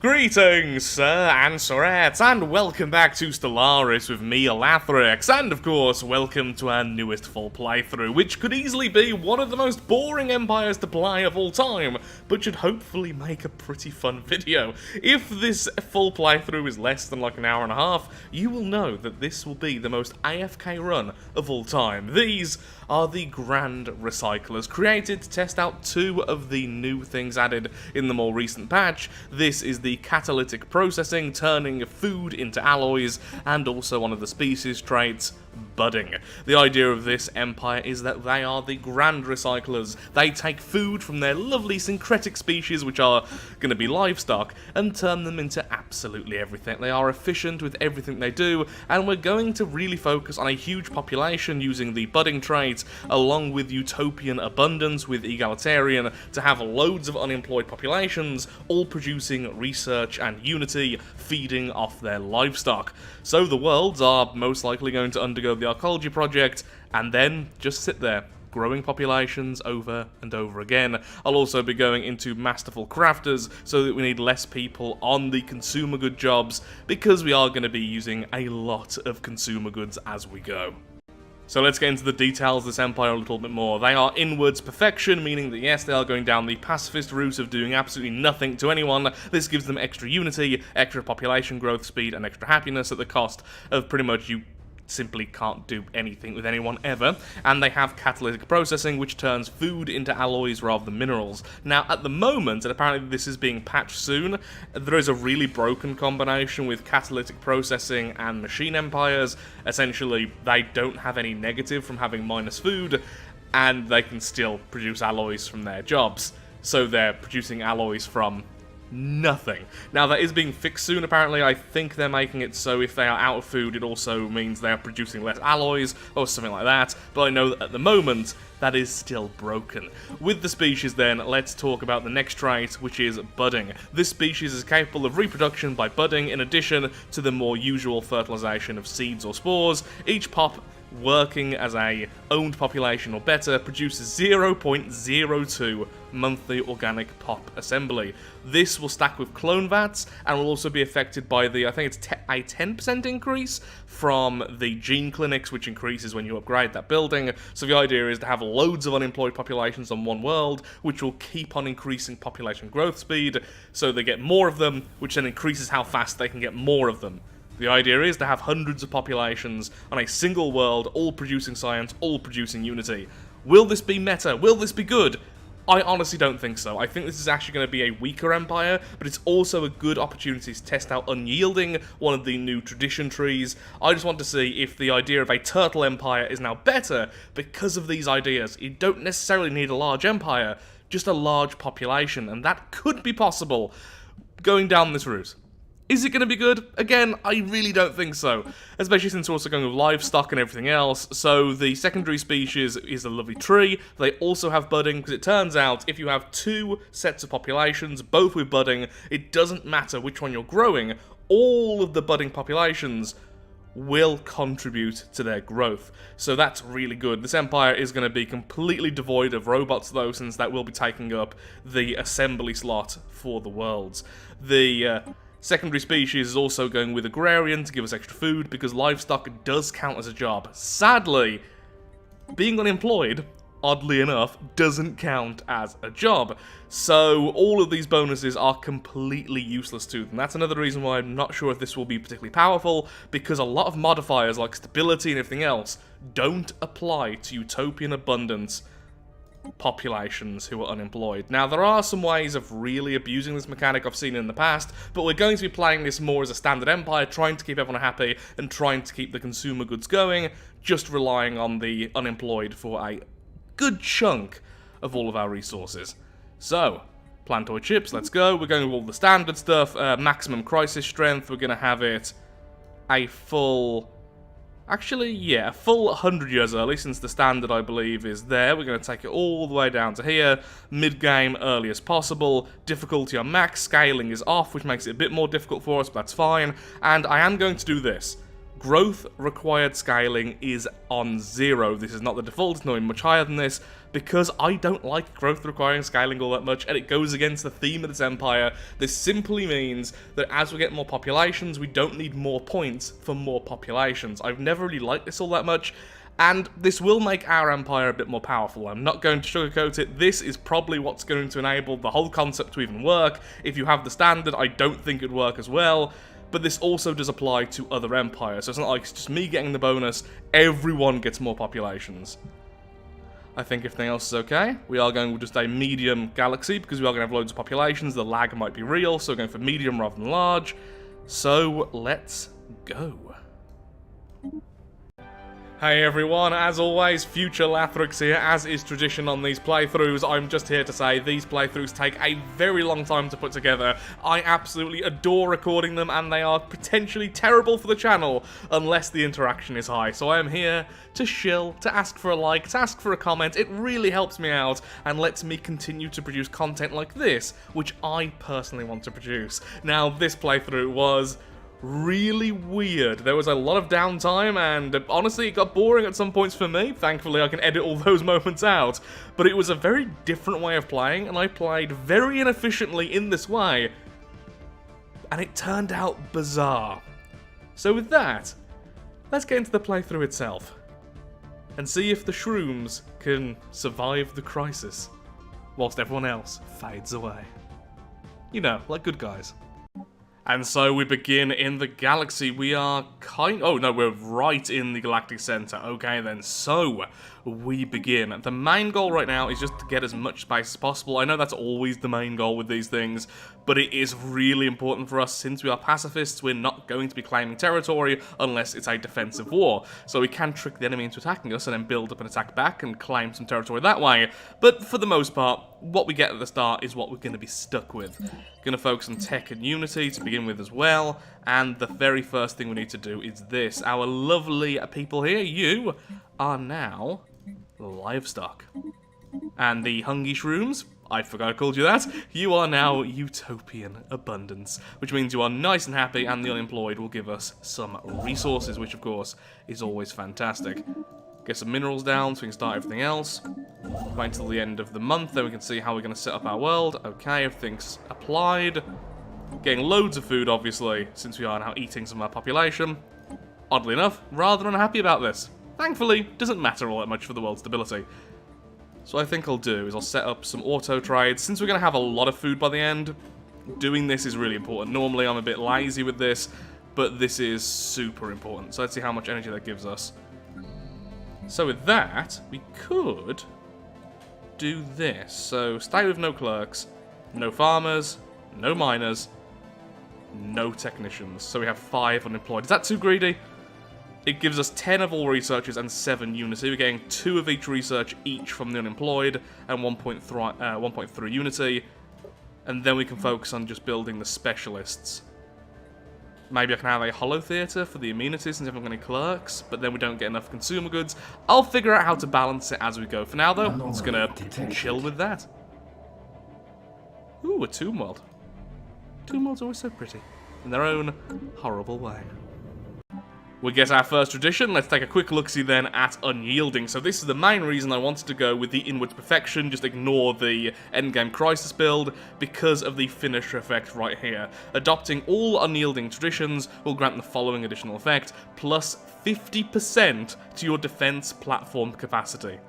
Greetings, sir and sirettes, and welcome back to Stellaris with me, Elathrix, and of course, welcome to our newest full playthrough, which could easily be one of the most boring empires to play of all time, but should hopefully make a pretty fun video. If this full playthrough is less than like an hour and a half, you will know that this will be the most AFK run of all time. These are the Grand Recyclers, created to test out two of the new things added in the more recent patch. This is the catalytic processing, turning food into alloys, and also one of the species traits, budding. The idea of this empire is that they are the Grand Recyclers. They take food from their lovely syncretic species, which are going to be livestock, and turn them into absolutely everything. They are efficient with everything they do, and we're going to really focus on a huge population using the budding trait, along with utopian abundance with egalitarian, to have loads of unemployed populations, all producing research and unity, feeding off their livestock. So the worlds are most likely going to undergo the archaeology project, and then just sit there, growing populations over and over again. I'll also be going into Masterful crafters, so that we need less people on the consumer good jobs, because we are going to be using a lot of consumer goods as we go. So let's get into the details of this empire a little bit more. They are inwards perfection, meaning that yes, they are going down the pacifist route of doing absolutely nothing to anyone. This gives them extra unity, extra population growth speed, and extra happiness at the cost of pretty much you simply can't do anything with anyone ever. And they have catalytic processing, which turns food into alloys rather than minerals. Now, at the moment, and apparently this is being patched soon, there is a really broken combination with catalytic processing and machine empires. Essentially, they don't have any negative from having minus food, and they can still produce alloys from their jobs. So they're producing alloys from nothing. Now, that is being fixed soon, apparently. I think they're making it so if they are out of food, it also means they are producing less alloys, or something like that, but I know that at the moment, that is still broken. With the species then, let's talk about the next trait, which is budding. This species is capable of reproduction by budding, in addition to the more usual fertilization of seeds or spores. Each pop working as a owned population or better produces 0.02 monthly organic pop assembly. This will stack with clone vats and will also be affected by the, I think it's a 10% increase from the gene clinics, which increases when you upgrade that building. So the idea is to have loads of unemployed populations on one world, which will keep on increasing population growth speed, so they get more of them, which then increases how fast they can get more of them. The idea is to have hundreds of populations on a single world, all producing science, all producing unity. Will this be meta? Will this be good? I honestly don't think so. I think this is actually going to be a weaker empire, but it's also a good opportunity to test out Unyielding, one of the new tradition trees. I just want to see if the idea of a turtle empire is now better because of these ideas. You don't necessarily need a large empire, just a large population, and that could be possible going down this route. Is it going to be good? Again, I really don't think so, especially since we're also going with livestock and everything else. So the secondary species is a lovely tree. They also have budding, because it turns out if you have two sets of populations, both with budding, it doesn't matter which one you're growing, all of the budding populations will contribute to their growth. So that's really good. This empire is going to be completely devoid of robots though, since that will be taking up the assembly slot for the worlds. The secondary species is also going with agrarian to give us extra food, because livestock does count as a job. Sadly, being unemployed, oddly enough, doesn't count as a job. So all of these bonuses are completely useless to them. That's another reason why I'm not sure if this will be particularly powerful, because a lot of modifiers like stability and everything else don't apply to utopian abundance populations who are unemployed. Now, there are some ways of really abusing this mechanic I've seen in the past, but we're going to be playing this more as a standard empire, trying to keep everyone happy and trying to keep the consumer goods going, just relying on the unemployed for a good chunk of all of our resources. So, plantoid chips, let's go. We're going with all the standard stuff. Maximum crisis strength, we're going to have it a full... Actually, yeah, a full 100 years early, since the standard, I believe, is there. We're going to take it all the way down to here. Mid-game, early as possible. Difficulty on max. Scaling is off, which makes it a bit more difficult for us, but that's fine. And I am going to do this. Growth required scaling is on 0. This is not the default, it's not even much higher than this, because I don't like growth requiring scaling all that much, and it goes against the theme of this empire. This simply means that as we get more populations, we don't need more points for more populations. I've never really liked this all that much, and this will make our empire a bit more powerful. I'm not going to sugarcoat it. This is probably what's going to enable the whole concept to even work. If you have the standard, I don't think it'd work as well. But this also does apply to other empires, so it's not like it's just me getting the bonus, everyone gets more populations. I think everything else is okay. We are going with just a medium galaxy, because we are going to have loads of populations, the lag might be real, so we're going for medium rather than large. So, let's go. Hey everyone, as always, Future Lathrix here. As is tradition on these playthroughs, I'm just here to say these playthroughs take a very long time to put together. I absolutely adore recording them, and they are potentially terrible for the channel, unless the interaction is high. So I am here to shill, to ask for a like, to ask for a comment. It really helps me out, and lets me continue to produce content like this, which I personally want to produce. Now, this playthrough was really weird. There was a lot of downtime, and honestly, it got boring at some points for me. Thankfully, I can edit all those moments out. But it was a very different way of playing, and I played very inefficiently in this way. And it turned out bizarre. So with that, let's get into the playthrough itself. And see if the Shrooms can survive the crisis, whilst everyone else fades away. You know, like good guys. And so we begin in the galaxy. We are oh no, we're right in the galactic center. Okay then, so we begin. The main goal right now is just to get as much space as possible. I know that's always the main goal with these things, but it is really important for us. Since we are pacifists, we're not going to be claiming territory unless it's a defensive war. So we can trick the enemy into attacking us and then build up an attack back and claim some territory that way. But for the most part, what we get at the start is what we're going to be stuck with. Going to focus on tech and unity to begin with as well, and the very first thing we need to do is this. Our lovely people here, you are now livestock. And the hungry Shrooms, I forgot I called you that, you are now utopian abundance, which means you are nice and happy, and the unemployed will give us some resources, which of course is always fantastic. Get some minerals down so we can start everything else. Wait until the end of the month, then we can see how we're going to set up our world. Okay, everything's applied. Getting loads of food, obviously, since we are now eating some of our population. Oddly enough, rather unhappy about this. Thankfully, doesn't matter all that much for the world's stability. So what I think I'll do is I'll set up some auto trades. Since we're going to have a lot of food by the end, doing this is really important. Normally I'm a bit lazy with this, but this is super important. So let's see how much energy that gives us. So with that, we could do this. So stay with no clerks, no farmers, no miners, no technicians. So we have 5 unemployed. Is that too greedy? It gives us 10 of all researchers and 7 unity. We're getting 2 of each research each from the unemployed and 1.3 unity. And then we can focus on just building the specialists. Maybe I can have a hollow theatre for the amenities since I haven't got any clerks, but then we don't get enough consumer goods. I'll figure out how to balance it as we go. For now, though, I'm just going to chill with that. Ooh, a tomb world. Tomb worlds are always so pretty, in their own horrible way. We get our first tradition. Let's take a quick look-see then at Unyielding. So this is the main reason I wanted to go with the Inward Perfection, just ignore the Endgame Crisis build, because of the finisher effect right here. Adopting all Unyielding traditions will grant the following additional effect, plus 50% to your defense platform capacity.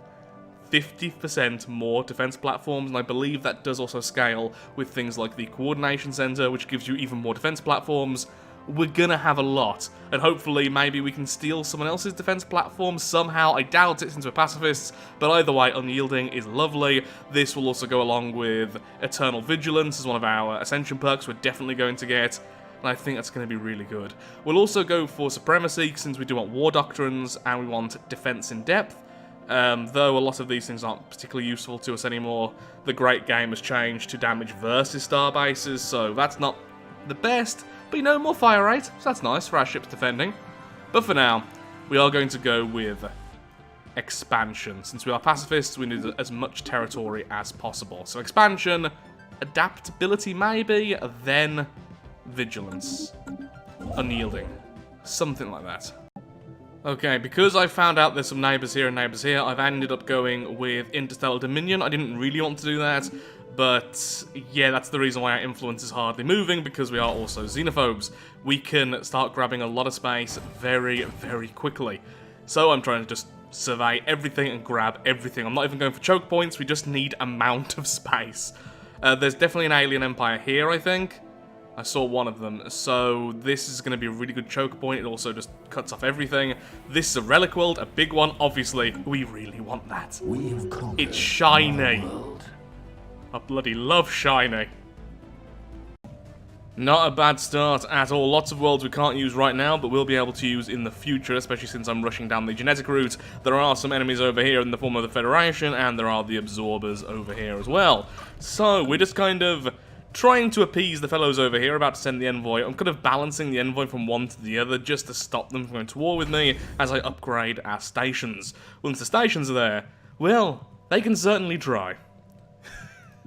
50% more defense platforms, and I believe that does also scale with things like the Coordination Center, which gives you even more defense platforms. We're gonna have a lot, and hopefully maybe we can steal someone else's defense platform somehow. I doubt it since we're pacifists, but either way, Unyielding is lovely. This will also go along with Eternal Vigilance as one of our Ascension perks we're definitely going to get, and I think that's going to be really good. We'll also go for Supremacy, since we do want War Doctrines, and we want Defense in Depth. Though a lot of these things aren't particularly useful to us anymore. The Great Game has changed to damage versus star bases, so that's not the best. But you know, more fire rate, so that's nice for our ships defending. But for now, we are going to go with expansion. Since we are pacifists, we need as much territory as possible. So expansion, adaptability maybe, then vigilance. Unyielding. Something like that. Okay, because I found out there's some neighbours here and neighbours here, I've ended up going with Interstellar Dominion. I didn't really want to do that, but yeah, that's the reason why our influence is hardly moving, because we are also xenophobes. We can start grabbing a lot of space very, very quickly. So I'm trying to just survey everything and grab everything. I'm not even going for choke points, we just need amount of space. There's definitely an alien empire here, I think. I saw one of them, so this is going to be a really good choke point. It also just cuts off everything. This is a relic world, a big one. Obviously, we really want that. It's shiny. I bloody love shiny. Not a bad start at all. Lots of worlds we can't use right now, but we'll be able to use in the future, especially since I'm rushing down the genetic route. There are some enemies over here in the form of the Federation, and there are the absorbers over here as well. So, we're just kind of trying to appease the fellows over here, about to send the envoy. I'm kind of balancing the envoy from one to the other just to stop them from going to war with me as I upgrade our stations. Once the stations are there, well, they can certainly try.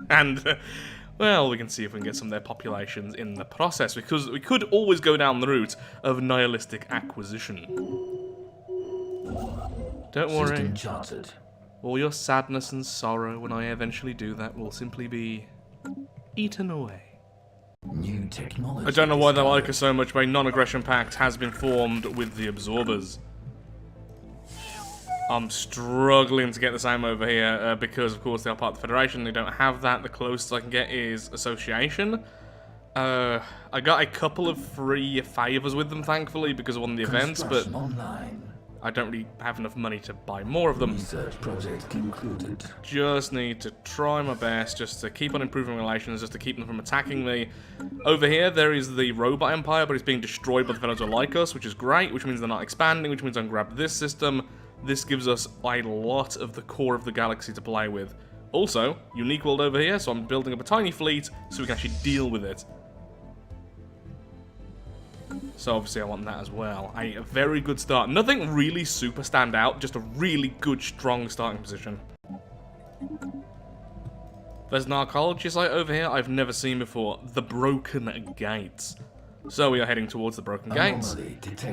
And, well, we can see if we can get some of their populations in the process, because we could always go down the route of nihilistic acquisition. Don't worry. All your sadness and sorrow when I eventually do that will simply be eaten away. New technology. I don't know why they like us so much, but a non-aggression pact has been formed with the absorbers. I'm struggling to get the same over here because, of course, they are part of the Federation. They don't have that. The closest I can get is association. I got a couple of free favors with them, thankfully, because of one of the events, but I don't really have enough money to buy more of them. Research project concluded. Just need to try my best just to keep on improving relations, just to keep them from attacking me. Over here, there is the robot empire, but it's being destroyed by the fellows who are like us, which is great, which means they're not expanding, which means I can grab this system. This gives us a lot of the core of the galaxy to play with. Also, unique world over here, so I'm building up a tiny fleet so we can actually deal with it. So obviously I want that as well. A very good start. Nothing really super stand out, just a really good, strong starting position. There's an archaeology site over here I've never seen before. The Broken Gates. So we are heading towards the Broken Gates.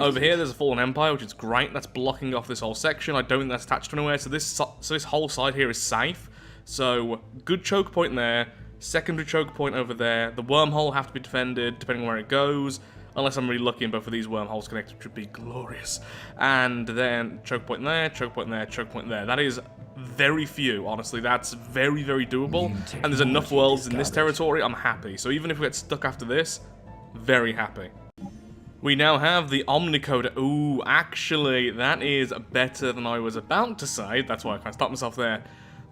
Over here there's a Fallen Empire, which is great. That's blocking off this whole section. I don't think that's attached to anywhere, so this whole side here is safe. So, good choke point there. Secondary choke point over there. The wormhole have to be defended, depending on where it goes. Unless I'm really lucky and both of these wormholes connected, which would be glorious. And then choke point there, choke point there, choke point there. That is very few, honestly. That's very, very doable. And there's enough worlds in this territory, I'm happy. So even if we get stuck after this, very happy. We now have the Omnicoder. Ooh, actually, that is better than I was about to say. That's why I kind of stopped myself there.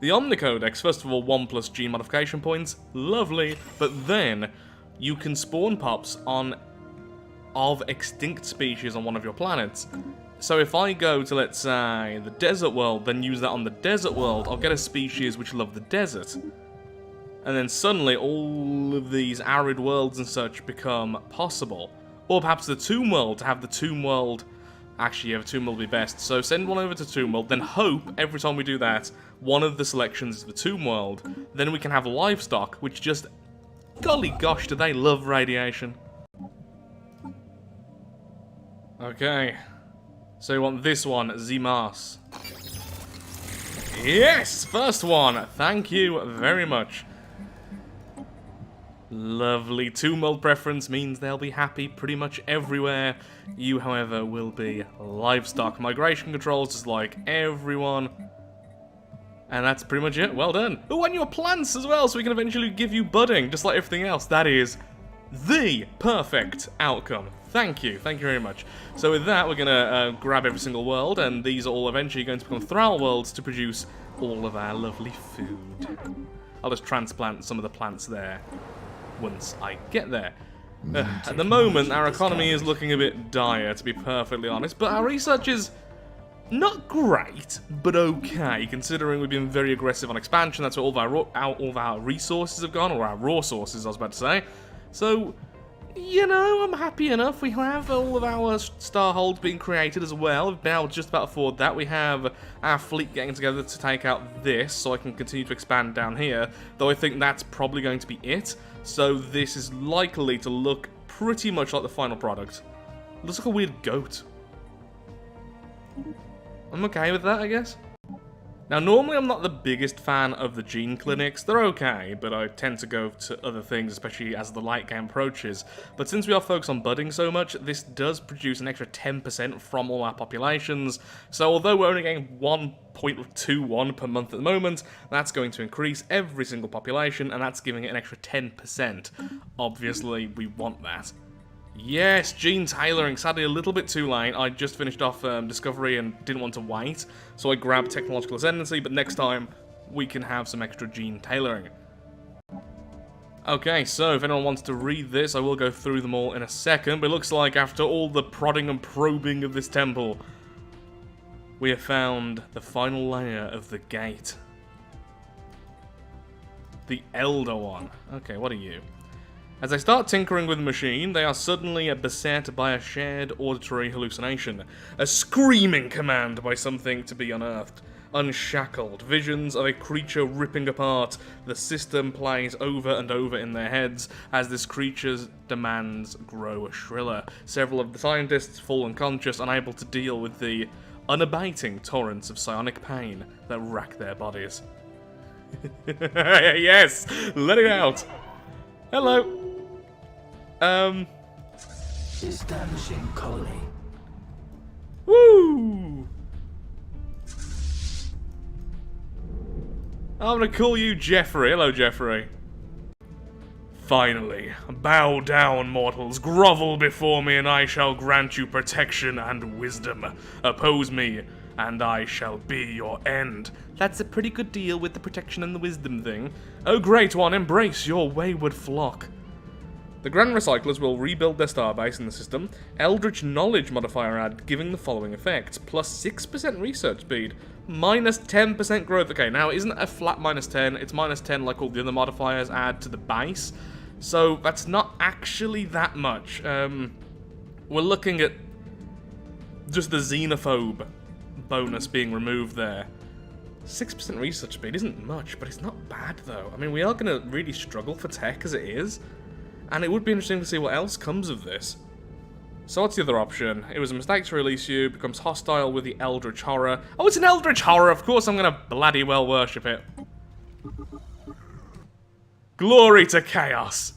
The Omnicodex, first of all, 1+ G modification points. Lovely. But then, you can spawn pops of extinct species on one of your planets. So if I go to, let's say, the desert world, then use that on the desert world, I'll get a species which love the desert. And then suddenly all of these arid worlds and such become possible. Or perhaps the Tomb World, to have the Tomb World. Actually, yeah, the Tomb World will be best. So send one over to Tomb World, then hope every time we do that, one of the selections is the Tomb World. Then we can have livestock, which just, golly gosh, do they love radiation. Okay. So we want this one, Zimas. Yes! First one! Thank you very much. Lovely. Tomb World preference means they'll be happy pretty much everywhere. You, however, will be livestock. Migration controls is like everyone. And that's pretty much it. Well done. Oh, and your plants as well, so we can eventually give you budding, just like everything else. That is the perfect outcome. Thank you very much. So with that, we're going to grab every single world, and these are all eventually going to become Thrall worlds to produce all of our lovely food. I'll just transplant some of the plants there once I get there. At the moment, our economy is looking a bit dire, to be perfectly honest, but our research is not great, but okay, considering we've been very aggressive on expansion. That's where all of our resources have gone, or our raw sources, I was about to say. So, you know, I'm happy enough. We have all of our star holds being created as well. We've been able to just about afford that. We have our fleet getting together to take out this, so I can continue to expand down here, though I think that's probably going to be it. So this is likely to look pretty much like the final product. It looks like a weird goat. I'm okay with that, I guess. Now, normally I'm not the biggest fan of the gene clinics. They're okay, but I tend to go to other things, especially as the light game approaches. But since we are focused on budding so much, this does produce an extra 10% from all our populations. So although we're only getting 1.21 per month at the moment, that's going to increase every single population, and that's giving it an extra 10%. Obviously, we want that. Yes, gene tailoring. Sadly, a little bit too late. I just finished off Discovery and didn't want to wait, so I grabbed Technological Ascendancy, but next time we can have some extra gene tailoring. Okay, so if anyone wants to read this, I will go through them all in a second, but it looks like after all the prodding and probing of this temple, we have found the final layer of the gate. The Elder one. Okay, what are you? As they start tinkering with the machine, they are suddenly beset by a shared auditory hallucination. A screaming command by something to be unearthed. Unshackled. Visions of a creature ripping apart. The system plays over and over in their heads as this creature's demands grow shriller. Several of the scientists fall unconscious, unable to deal with the unabating torrents of psionic pain that rack their bodies. Yes! Let it out! Hello! Establishing colony. Woo! I'm gonna call you Jeffrey. Hello, Jeffrey. Finally, bow down, mortals. Grovel before me, and I shall grant you protection and wisdom. Oppose me, and I shall be your end. That's a pretty good deal with the protection and the wisdom thing. Oh, great one, embrace your wayward flock. The Grand Recyclers will rebuild their starbase in the system. Eldritch Knowledge modifier add, giving the following effects. Plus 6% research speed. Minus 10% growth. Okay, now it isn't a flat minus 10. It's minus 10 like all the other modifiers add to the base. So that's not actually that much. We're looking at just the xenophobe bonus being removed there. 6% research speed isn't much, but it's not bad though. I mean, we are going to really struggle for tech as it is. And it would be interesting to see what else comes of this. So what's the other option? It was a mistake to release you, becomes hostile with the Eldritch Horror. Oh, it's an Eldritch Horror! Of course I'm gonna bloody well worship it. Glory to Chaos!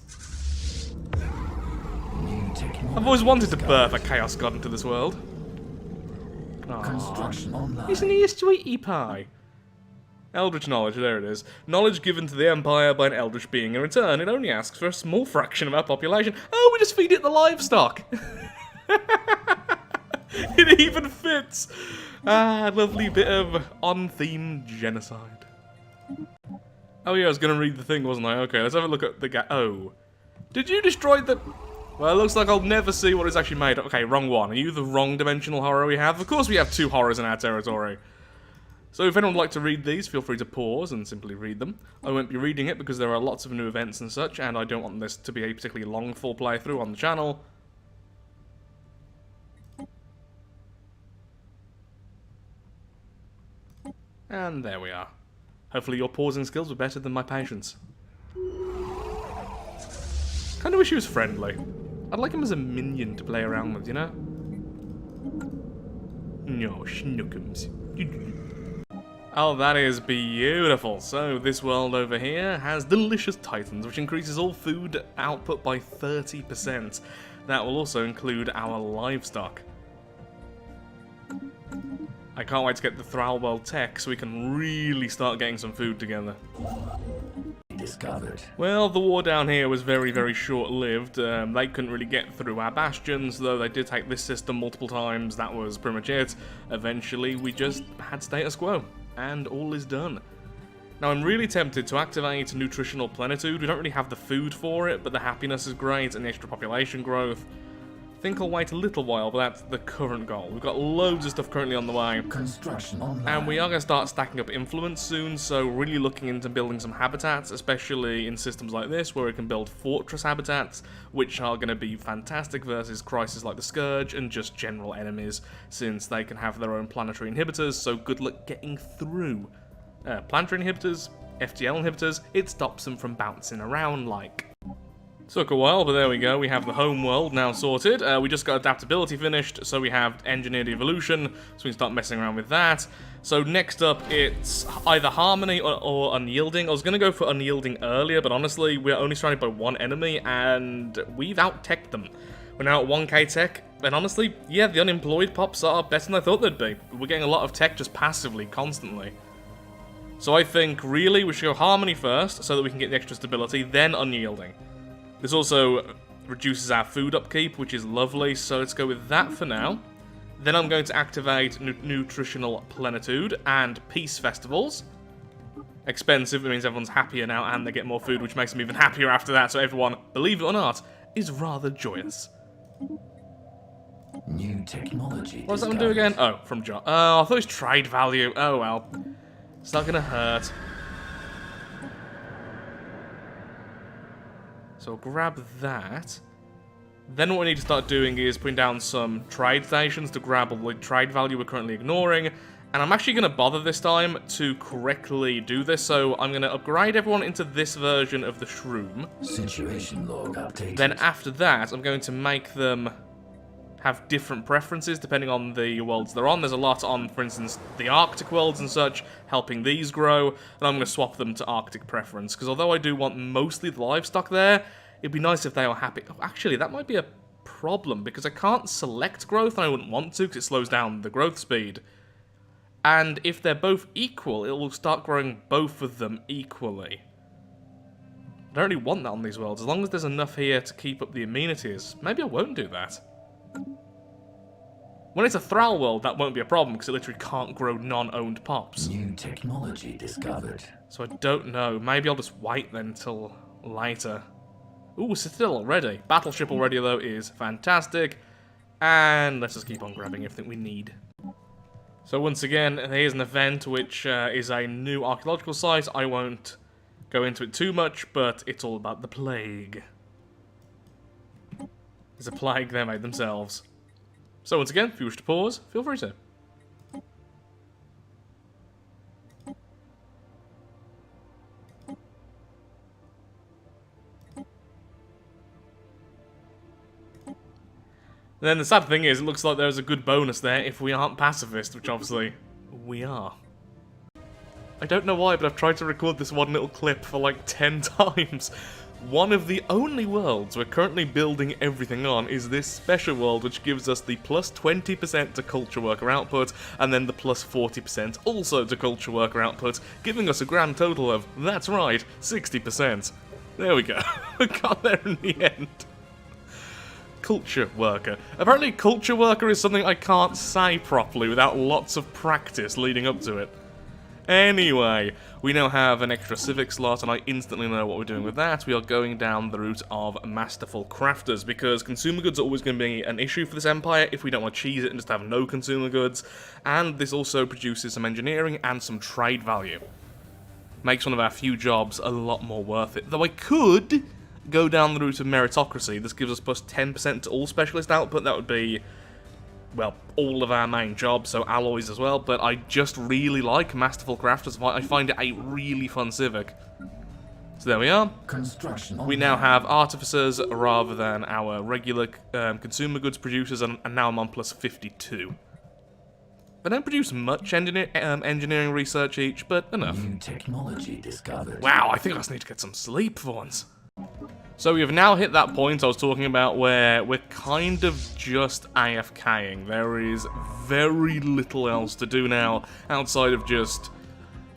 I've always wanted to birth a Chaos God into this world. Aww. Isn't he a sweetie pie? Eldritch Knowledge, there it is. Knowledge given to the Empire by an Eldritch being. In return, it only asks for a small fraction of our population. Oh, we just feed it the livestock! It even fits! Ah, lovely bit of on-theme genocide. Oh yeah, I was gonna read the thing, wasn't I? Okay, let's have a look at the oh. Did you destroy the... Well, it looks like I'll never see what it's actually made of. Okay, wrong one. Are you the wrong dimensional horror we have? Of course we have two horrors in our territory. So if anyone would like to read these, feel free to pause and simply read them. I won't be reading it because there are lots of new events and such, and I don't want this to be a particularly long full playthrough on the channel. And there we are. Hopefully your pausing skills were better than my patience. Kinda wish he was friendly. I'd like him as a minion to play around with, you know? No, Schnookums. Oh, that is beautiful. So, this world over here has delicious titans, which increases all food output by 30%. That will also include our livestock. I can't wait to get the Thrall World tech so we can really start getting some food together. Discovered. Well, the war down here was very, very short-lived. They couldn't really get through our bastions, though they did take this system multiple times. That was pretty much it. Eventually, we just had status quo. And all is done. Now I'm really tempted to activate Nutritional Plenitude. We don't really have the food for it, but the happiness is great and the extra population growth. I think I'll wait a little while, but that's the current goal. We've got loads of stuff currently on the way. Construction online. And we are going to start stacking up influence soon, so really looking into building some habitats, especially in systems like this, where we can build fortress habitats, which are going to be fantastic versus crises like the Scourge and just general enemies, since they can have their own planetary inhibitors, so good luck getting through. Planetary inhibitors, FTL inhibitors, it stops them from bouncing around like. Took a while, but there we go. We have the home world now sorted. We just got adaptability finished, so we have engineered evolution, so we can start messing around with that. So next up, it's either harmony or unyielding. I was going to go for unyielding earlier, but honestly, we're only surrounded by one enemy, and we've out-teched them. We're now at 1k tech, and honestly, yeah, the unemployed pops are better than I thought they'd be. We're getting a lot of tech just passively, constantly. So I think, really, we should go harmony first, so that we can get the extra stability, then unyielding. This also reduces our food upkeep, which is lovely, so let's go with that for now. Then I'm going to activate nutritional plenitude and peace festivals. Expensive, it means everyone's happier now and they get more food, which makes them even happier after that, so everyone, believe it or not, is rather joyous. New technology. What does that one do again? Oh, from John. Oh, I thought it was trade value. Oh well. It's not gonna hurt. So I'll grab that. Then what we need to start doing is putting down some trade stations to grab all the trade value we're currently ignoring. And I'm actually going to bother this time to correctly do this, so I'm going to upgrade everyone into this version of the Shroom. Situation log updated. Then after that, I'm going to make them have different preferences depending on the worlds they're on. There's a lot on, for instance, the Arctic worlds and such, helping these grow, and I'm going to swap them to Arctic preference, because although I do want mostly the livestock there, it'd be nice if they are happy. Oh, actually, that might be a problem, because I can't select growth, and I wouldn't want to, because it slows down the growth speed. And if they're both equal, it will start growing both of them equally. I don't really want that on these worlds, as long as there's enough here to keep up the amenities. Maybe I won't do that. When it's a Thrall world, that won't be a problem, because it literally can't grow non-owned pops. New technology discovered. So I don't know. Maybe I'll just wait then until later. Ooh, Citadel already. Battleship already, though, is fantastic. And let's just keep on grabbing everything we need. So once again, here's an event which is a new archaeological site. I won't go into it too much, but it's all about the plague. There's a plague they made themselves. So once again, if you wish to pause, feel free to. And then the sad thing is, it looks like there's a good bonus there if we aren't pacifist, which obviously we are. I don't know why, but I've tried to record this one little clip for like 10 times. One of the only worlds we're currently building everything on is this special world, which gives us the plus 20% to culture worker output, and then the plus 40% also to culture worker output, giving us a grand total of, that's right, 60%. There we go. We got there in the end. Culture worker. Apparently culture worker is something I can't say properly without lots of practice leading up to it. Anyway, we now have an extra civic slot, and I instantly know what we're doing with that. We are going down the route of Masterful crafters, because consumer goods are always going to be an issue for this empire if we don't want to cheese it and just have no consumer goods, and this also produces some engineering and some trade value. Makes one of our few jobs a lot more worth it. Though I could go down the route of meritocracy. This gives us plus 10% to all specialist output. That would be, well, all of our main jobs, so alloys as well, but I just really like Masterful Crafters. I find it a really fun civic. So there we are. Construction. We now have artificers rather than our regular consumer goods producers, and now I'm on plus 52. They don't produce much engineering research each, but enough. New technology discovered. Wow, I think I just need to get some sleep for once. So we have now hit that point I was talking about where we're kind of just AFKing. There is very little else to do now outside of just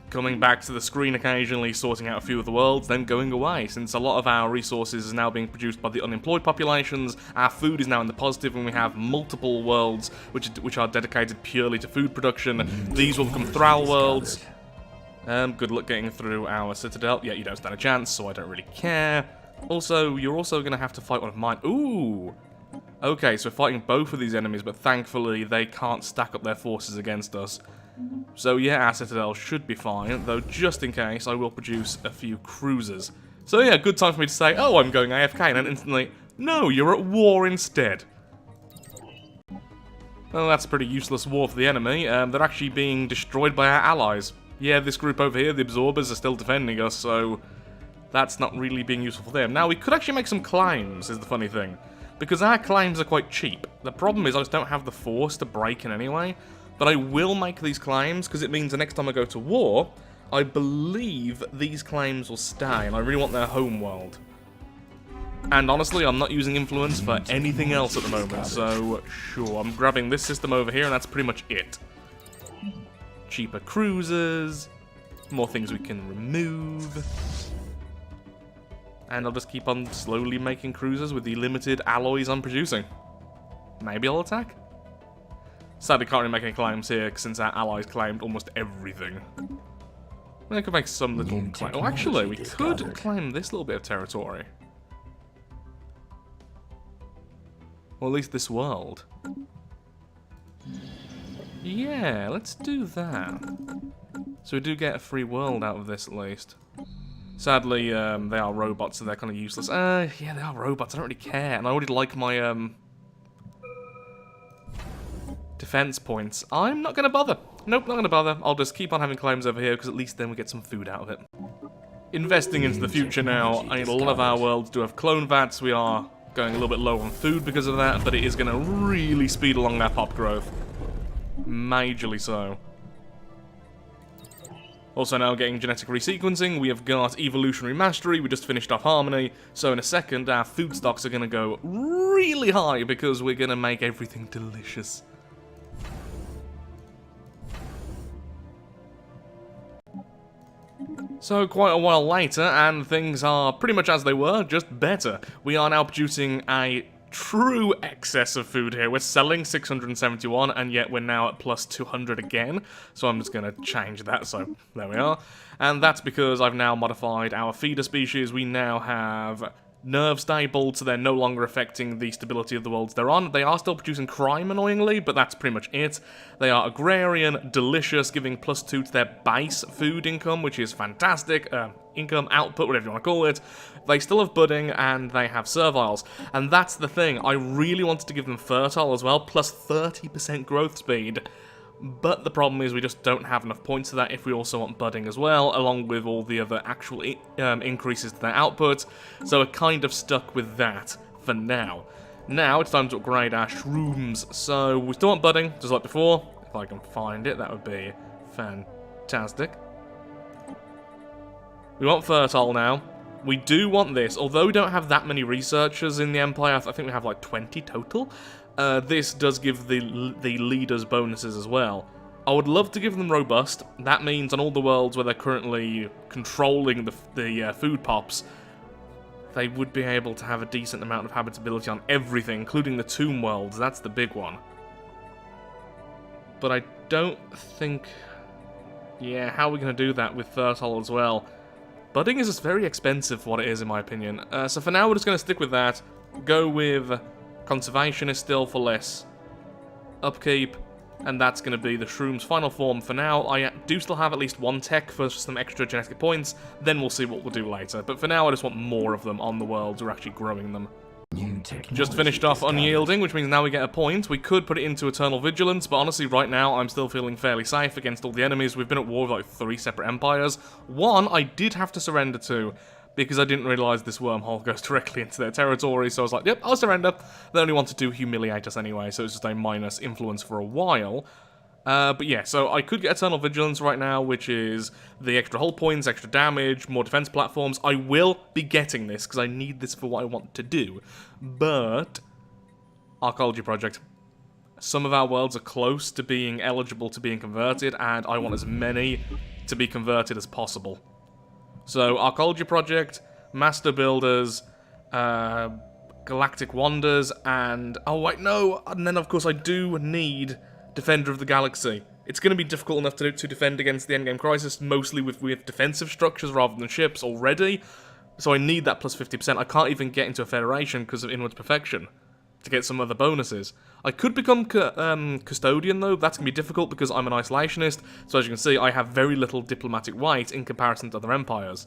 coming back to the screen occasionally, sorting out a few of the worlds, then going away. Since a lot of our resources is now being produced by the unemployed populations, our food is now in the positive, and we have multiple worlds which are dedicated purely to food production. These will become Thrall worlds. Good luck getting through our Citadel. Yeah, you don't stand a chance, so I don't really care. Also, you're also going to have to fight one of mine. Ooh! Okay, so we're fighting both of these enemies, but thankfully they can't stack up their forces against us. So yeah, our Citadel should be fine, though just in case, I will produce a few cruisers. So yeah, good time for me to say, oh, I'm going AFK, and then instantly, no, you're at war instead. Well, that's a pretty useless war for the enemy. They're actually being destroyed by our allies. Yeah, this group over here, the Absorbers, are still defending us, so that's not really being useful for them. Now, we could actually make some claims, is the funny thing. Because our claims are quite cheap. The problem is I just don't have the force to break in anyway. But I will make these claims, because it means the next time I go to war, I believe these claims will stay, and I really want their home world. And honestly, I'm not using influence for anything else at the moment, so sure, I'm grabbing this system over here, and that's pretty much it. Cheaper cruisers, more things we can remove. And I'll just keep on slowly making cruisers with the limited alloys I'm producing. Maybe I'll attack? Sadly, can't really make any claims here, since our allies claimed almost everything. I could make some little claim. Oh, actually, we could claim this little bit of territory. Or at least this world. Yeah, let's do that. So we do get a free world out of this, at least. Sadly, they are robots, so they're kind of useless. Yeah, they are robots. I don't really care, and I already like my defense points. I'm not going to bother. Nope, not going to bother. I'll just keep on having claims over here, because at least then we get some food out of it. Investing into the future now. I mean, a lot of our worlds do have clone vats. We are going a little bit low on food because of that, but it is going to really speed along our pop growth. Majorly so. Also now getting genetic resequencing, we have got evolutionary mastery, we just finished off harmony, so in a second our food stocks are going to go really high because we're going to make everything delicious. So quite a while later, and things are pretty much as they were, just better. We are now producing a true excess of food here. We're selling 671, and yet we're now at plus 200 again. So I'm just going to change that, so there we are. And that's because I've now modified our feeder species. We now have nerve stable, so they're no longer affecting the stability of the worlds they're on. They are still producing crime, annoyingly, but that's pretty much it. They are agrarian, delicious, giving +2 to their base food income, which is fantastic. Income, output, whatever you want to call it. They still have budding, and they have serviles. And that's the thing, I really wanted to give them fertile as well, plus 30% growth speed. But the problem is we just don't have enough points for that if we also want budding as well, along with all the other actual increases to their output. So we're kind of stuck with that for now. Now it's time to upgrade our shrooms. So we still want budding, just like before. If I can find it, that would be fantastic. We want fertile now. We do want this, although we don't have that many researchers in the Empire. I think we have like 20 total. This does give the leaders bonuses as well. I would love to give them robust. That means on all the worlds where they're currently controlling the food pops, they would be able to have a decent amount of habitability on everything, including the tomb worlds. That's the big one. But I don't think... Yeah, how are we going to do that with fertile as well? Budding is just very expensive for what it is, in my opinion. So for now, we're just going to stick with that. Go with... Conservation is still for less upkeep, and that's going to be the Shroom's final form for now. I do still have at least one tech for some extra genetic points, then we'll see what we'll do later. But for now, I just want more of them on the worlds. We're actually growing them. Just finished off Unyielding, which means now we get a point. We could put it into Eternal Vigilance, but honestly, right now, I'm still feeling fairly safe against all the enemies. We've been at war with like 3 separate empires. One, I did have to surrender to, because I didn't realise this wormhole goes directly into their territory, so I was like, yep, I'll surrender. They only wanted to humiliate us anyway, so it's just a minus influence for a while. But yeah, so I could get Eternal Vigilance right now, which is the extra hull points, extra damage, more defense platforms. I will be getting this, because I need this for what I want to do. But... Archaeology Project. Some of our worlds are close to being eligible to being converted, and I want as many to be converted as possible. So, Archaeology Project, Master Builders, Galactic Wonders, and... Oh, wait, no! And then, of course, I do need Defender of the Galaxy. It's going to be difficult enough to defend against the Endgame Crisis, mostly with defensive structures rather than ships already. So I need that plus 50%. I can't even get into a Federation because of Inwards Perfection to get some other bonuses. I could become Custodian, though. That's going to be difficult because I'm an isolationist. So as you can see, I have very little diplomatic weight in comparison to other empires.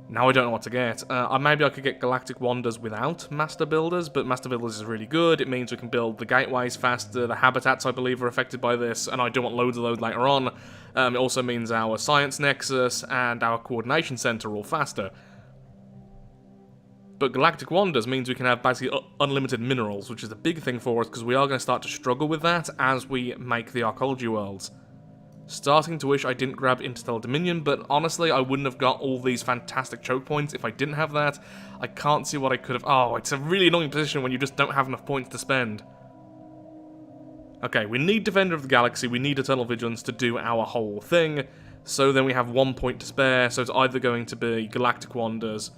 Now I don't know what to get. Maybe I could get Galactic Wonders without Master Builders, but Master Builders is really good. It means we can build the gateways faster. The habitats, I believe, are affected by this, and I don't want loads of those later on. It also means our Science Nexus and our Coordination Center are all faster. But Galactic Wonders means we can have basically unlimited minerals, which is a big thing for us, because we are going to start to struggle with that as we make the Arcology worlds. Starting to wish I didn't grab Interstellar Dominion, but honestly, I wouldn't have got all these fantastic choke points if I didn't have that. I can't see what I could have... Oh, it's a really annoying position when you just don't have enough points to spend. Okay, we need Defender of the Galaxy, we need Eternal Vigilance to do our whole thing, so then we have 1 point to spare, so it's either going to be Galactic Wonders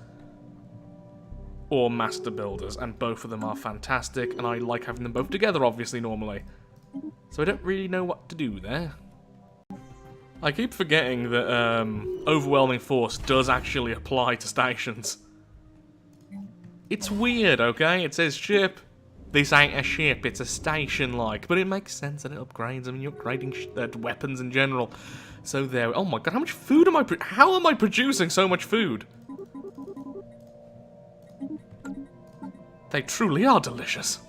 or Master Builders, and both of them are fantastic, and I like having them both together, obviously, normally. So I don't really know what to do there. I keep forgetting that Overwhelming Force does actually apply to stations. It's weird, okay? It says ship. This ain't a ship, it's a station-like. But it makes sense and it upgrades. I mean, you're upgrading weapons in general. So there... Oh my god, how much food am I... How am I producing so much food? They truly are delicious.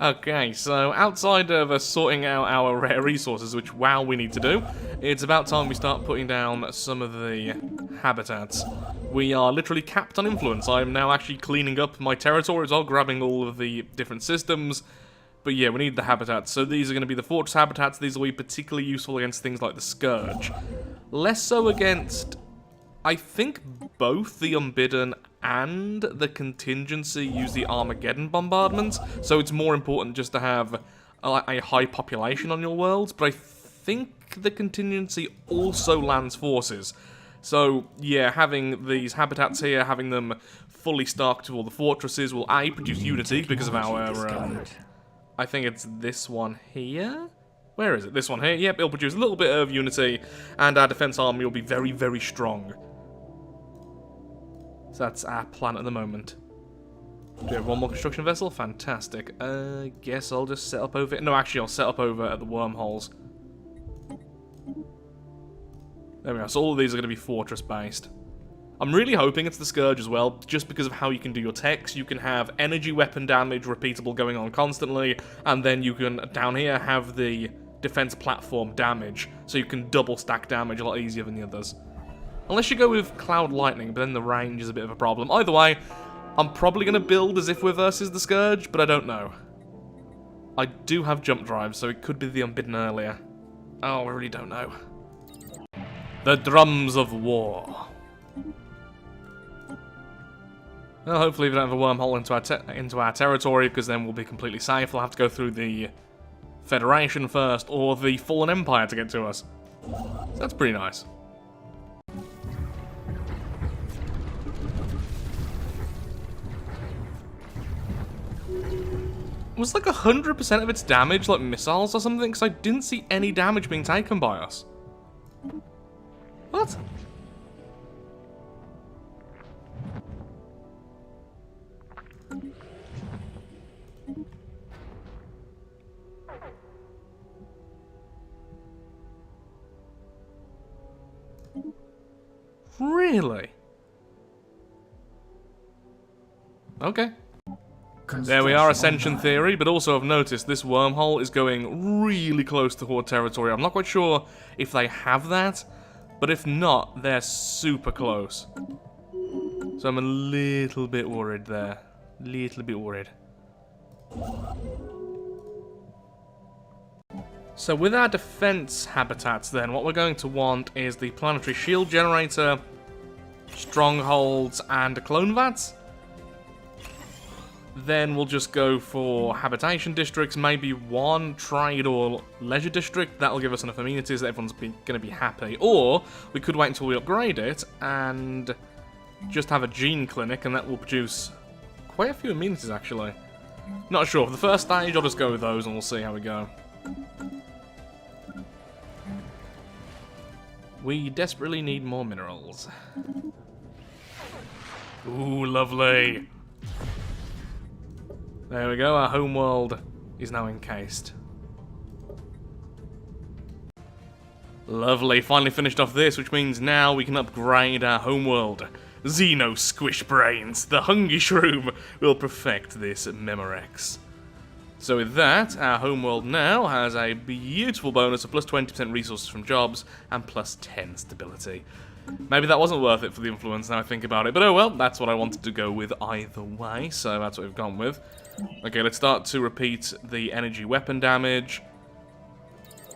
Okay, so outside of us sorting out our rare resources, which, wow, we need to do, it's about time we start putting down some of the habitats. We are literally capped on influence. I'm now actually cleaning up my territory as well, grabbing all of the different systems. But yeah, we need the habitats. So these are going to be the fortress habitats. These will be particularly useful against things like the Scourge. Less so against, I think, both the Unbidden and the Contingency use the Armageddon bombardments, so it's more important just to have a high population on your worlds, but I think the Contingency also lands forces. So, yeah, having these habitats here, having them fully stocked to all the fortresses will A, produce unity because of our, I think it's this one here? Where is it? This one here? Yep, it'll produce a little bit of unity, and our defense army will be very, very strong. So that's our plan at the moment. Do we have one more construction vessel? Fantastic. Guess I'll just set up over... No, actually, I'll set up over at the wormholes. There we go. So all of these are going to be fortress-based. I'm really hoping it's the Scourge as well, just because of how you can do your techs. You can have energy weapon damage repeatable going on constantly, and then you can, down here, have the defense platform damage, so you can double stack damage a lot easier than the others. Unless you go with Cloud Lightning, but then the range is a bit of a problem. Either way, I'm probably going to build as if we're versus the Scourge, but I don't know. I do have jump drives, so it could be the Unbidden earlier. Oh, I really don't know. The Drums of War. Well, hopefully we don't have a wormhole into our territory, because then we'll be completely safe. We'll have to go through the Federation first, or the Fallen Empire to get to us. So that's pretty nice. Was like 100% of its damage like missiles or something? Because I didn't see any damage being taken by us. What? Really? Okay. There we are, Ascension Theory, but also I've noticed this wormhole is going really close to Horde territory. I'm not quite sure if they have that, but if not, they're super close. So I'm a little bit worried there. Little bit worried. So with our defense habitats then, what we're going to want is the Planetary Shield Generator, Strongholds, and Clone Vats. Then we'll just go for habitation districts, maybe one trade or leisure district. That'll give us enough amenities that everyone's going to be happy. Or we could wait until we upgrade it and just have a gene clinic, and that will produce quite a few amenities, actually. Not sure. For the first stage, I'll just go with those and we'll see how we go. We desperately need more minerals. Ooh, lovely. There we go, our homeworld is now encased. Lovely, finally finished off this, which means now we can upgrade our homeworld. Xeno Squish Brains, the Hungry Shroom, will perfect this Memorex. So with that, our homeworld now has a beautiful bonus of plus 20% resources from jobs and plus 10 stability. Maybe that wasn't worth it for the influence now I think about it, but oh well, that's what I wanted to go with either way, so that's what we've gone with. Okay, let's start to repeat the energy weapon damage.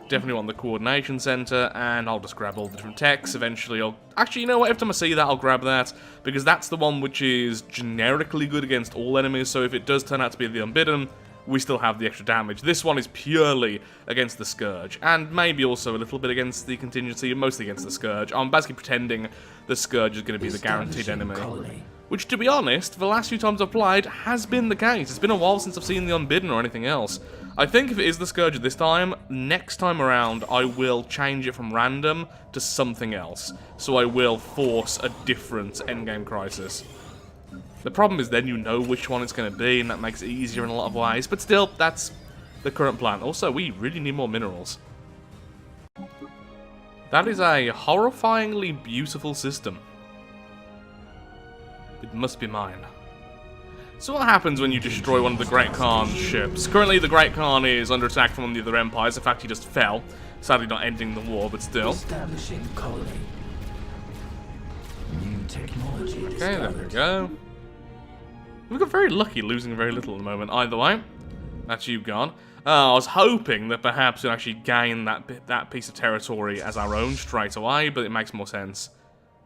Definitely want the coordination center, and I'll just grab all the different techs. Eventually I'll... Actually, you know what? Every time I see that, I'll grab that, because that's the one which is generically good against all enemies, so if it does turn out to be the Unbidden, we still have the extra damage. This one is purely against the Scourge, and maybe also a little bit against the contingency, mostly against the Scourge. I'm basically pretending the Scourge is going to be the guaranteed enemy. Which, to be honest, the last few times I've played has been the case. It's been a while since I've seen the Unbidden or anything else. I think if it is the Scourge this time, next time around I will change it from random to something else. So I will force a different endgame crisis. The problem is then you know which one it's going to be, and that makes it easier in a lot of ways. But still, that's the current plan. Also, we really need more minerals. That is a horrifyingly beautiful system. It must be mine. So what happens when you destroy one of the Great Khan's ships? Currently the Great Khan is under attack from one of the other empires. In fact, he just fell. Sadly not ending the war, but still. Establishing colony. New technology Okay, there we go. We got very lucky losing very little at the moment. Either way, that's you gone. I was hoping that perhaps we'd actually gain that piece of territory as our own straight away, but it makes more sense.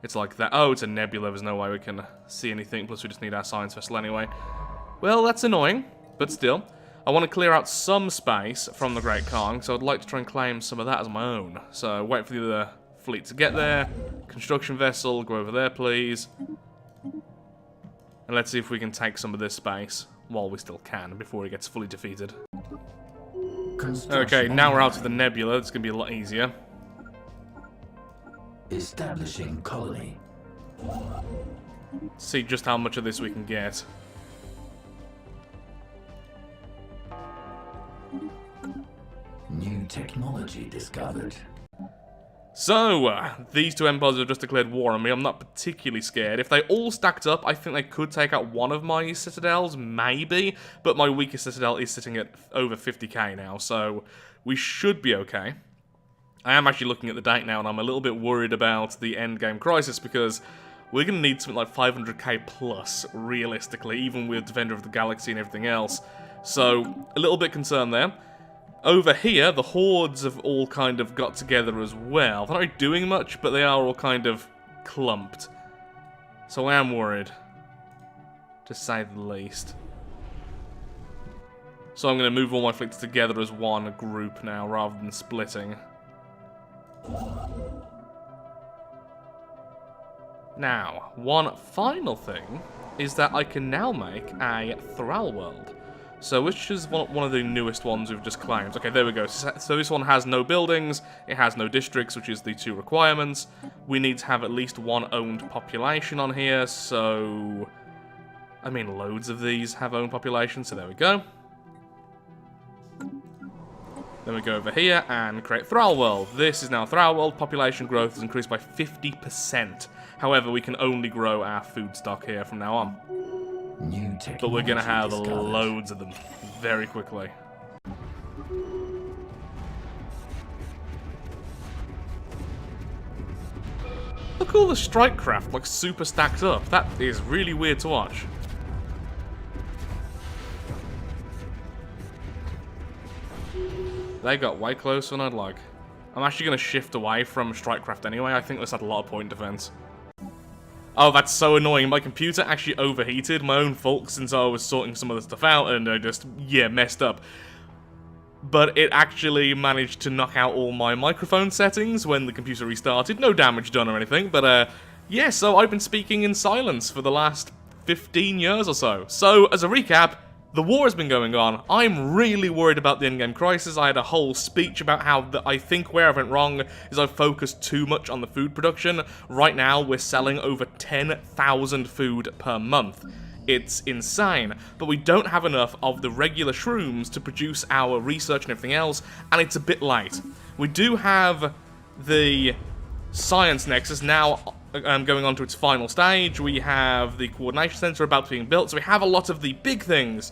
It's like that. Oh, it's a nebula. There's no way we can see anything. Plus, we just need our science vessel anyway. Well, that's annoying, but still. I want to clear out some space from the Great Khan, so I'd like to try and claim some of that as my own. So, wait for the other fleet to get there. Construction vessel, go over there, please. And let's see if we can take some of this space while we still can, before he gets fully defeated. Okay, now we're out of the nebula. It's going to be a lot easier. Establishing colony. See just how much of this we can get. New technology discovered. So, these two empires have just declared war on me. I'm not particularly scared. If they all stacked up, I think they could take out one of my citadels, maybe. But my weakest citadel is sitting at over 50k now, so we should be okay. I am actually looking at the date now, and I'm a little bit worried about the endgame crisis, because we're going to need something like 500k plus, realistically, even with Defender of the Galaxy and everything else. So, a little bit concerned there. Over here, the hordes have all kind of got together as well. They're not doing much, but they are all kind of clumped. So I am worried, to say the least. So I'm going to move all my fleets together as one group now, rather than splitting. Now, one final thing is that I can now make a Thrall world. So which is one of the newest ones we've just claimed. Okay, there we go. So this one has no buildings, it has no districts, which is the two requirements. We need to have at least one owned population on here, so... I mean, loads of these have owned populations, so there we go. Then we go over here and create Thrall World. This is now Thrall World. Population growth is increased by 50%. However, we can only grow our food stock here from now on. New But we're going to have discovered. loads of them very quickly. Look at all the strike craft, like, super stacked up. That is really weird to watch. They got way closer than I'd like. I'm actually going to shift away from strike craft anyway. I think this had a lot of point defense. Oh, that's so annoying. My computer actually overheated. My own fault, since I was sorting some of the stuff out and I just, yeah, messed up. But it actually managed to knock out all my microphone settings when the computer restarted. No damage done or anything, but yeah, so I've been speaking in silence for the last 15 years or so. So, as a recap, the war has been going on. I'm really worried about the endgame crisis. I had a whole speech about how I think where I went wrong is I focused too much on the food production. Right now, we're selling over 10,000 food per month. It's insane, but we don't have enough of the regular shrooms to produce our research and everything else, and it's a bit late. We do have the science nexus now going on to its final stage. We have the coordination center about being built, so we have a lot of the big things,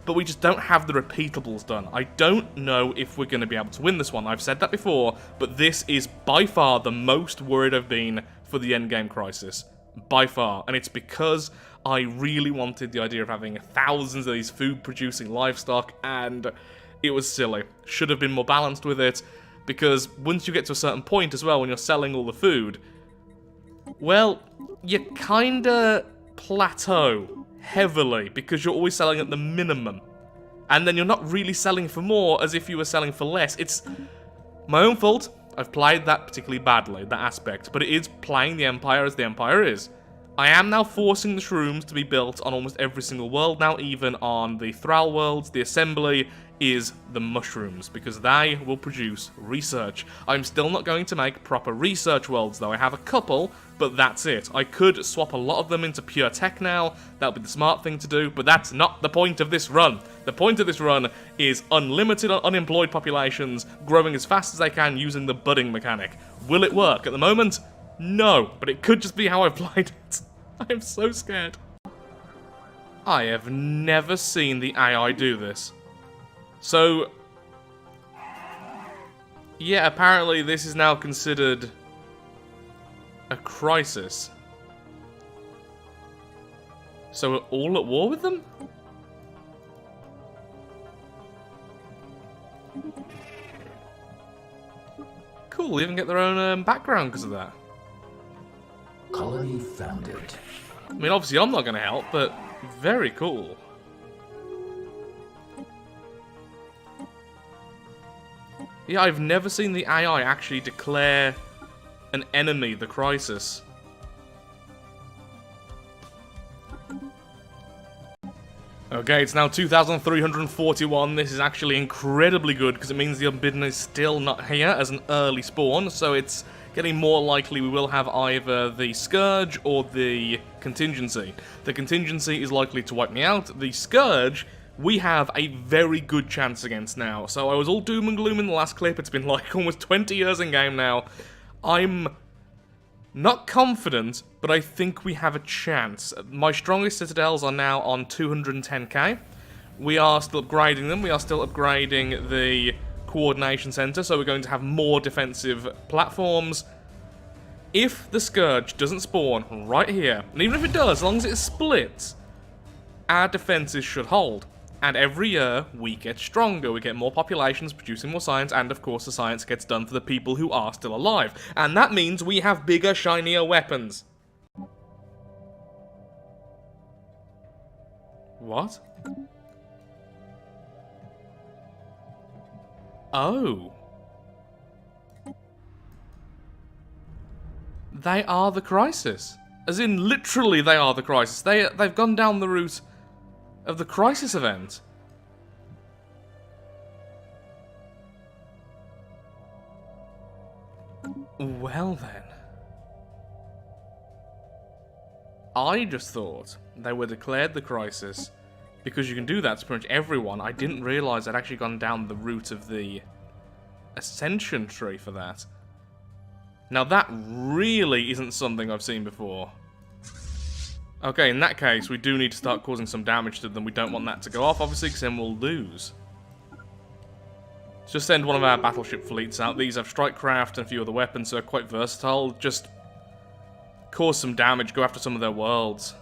but we just don't have the repeatables done. I don't know if we're going to be able to win this one. I've said that before, but this is by far the most worried I've been for the endgame crisis. By far. And it's because I really wanted the idea of having thousands of these food-producing livestock, and it was silly. Should have been more balanced with it, because once you get to a certain point as well, when you're selling all the food, well, you kinda plateau heavily, because you're always selling at the minimum. And then you're not really selling for more as if you were selling for less. It's my own fault. I've played that particularly badly, that aspect. But it is playing the Empire as the Empire is. I am now forcing the Shrooms to be built on almost every single world now, even on the Thrall worlds. The assembly is the mushrooms, because they will produce research. I'm still not going to make proper research worlds, though. I have a couple, but that's it. I could swap a lot of them into pure tech now. That would be the smart thing to do, but that's not the point of this run. The point of this run is unlimited unemployed populations growing as fast as they can using the budding mechanic. Will it work? At the moment, no, but it could just be how I've played it. I am so scared. I have never seen the AI do this. So, yeah, apparently this is now considered a crisis. So we're all at war with them? Cool, they even get their own background because of that. Colony founded. I mean, obviously I'm not going to help, but very cool. Yeah, I've never seen the AI actually declare an enemy the crisis. Okay, it's now 2,341. This is actually incredibly good because it means the Unbidden is still not here as an early spawn, so it's getting more likely we will have either the Scourge or the Contingency. The Contingency is likely to wipe me out. The Scourge, we have a very good chance against now. So I was all doom and gloom in the last clip. It's been like almost 20 years in game now. I'm not confident, but I think we have a chance. My strongest citadels are now on 210k. We are still upgrading them. We are still upgrading the coordination center, so we're going to have more defensive platforms. If the Scourge doesn't spawn right here, and even if it does, as long as it splits, our defenses should hold. And every year, we get stronger, we get more populations producing more science, and of course the science gets done for the people who are still alive. And that means we have bigger, shinier weapons. What? Oh. They are the crisis. As in, literally they are the crisis. They've gone down the route of the crisis event. Well then. I just thought they were declared the crisis because you can do that to pretty much everyone. I didn't realise I'd actually gone down the route of the ascension tree for that. Now that really isn't something I've seen before. Okay, in that case, we do need to start causing some damage to them. We don't want that to go off, obviously, because then we'll lose. Let's just send one of our battleship fleets out. These have strikecraft and a few other weapons, so they're quite versatile. Just cause some damage, go after some of their worlds.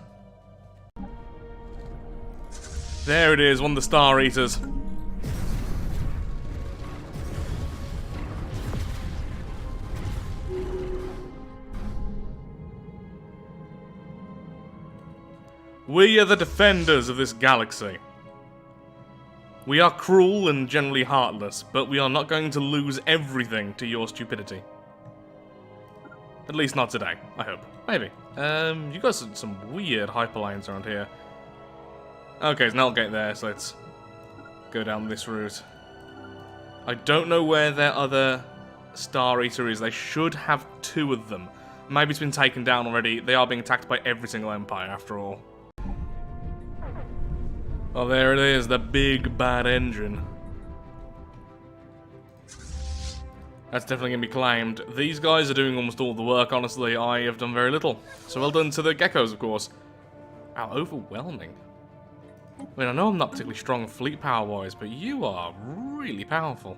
There it is, one of the Star Eaters. We are the defenders of this galaxy. We are cruel and generally heartless, but we are not going to lose everything to your stupidity. At least not today, I hope. Maybe. You got some weird hyperlanes around here. Okay, so now I'll get there, so let's go down this route. I don't know where their other Star Eater is. They should have two of them. Maybe it's been taken down already. They are being attacked by every single Empire, after all. Oh, there it is, the big bad engine. That's definitely going to be claimed. These guys are doing almost all the work, honestly. I have done very little. So well done to the geckos, of course. Wow, overwhelming. I mean, I know I'm not particularly strong fleet power-wise, but you are really powerful.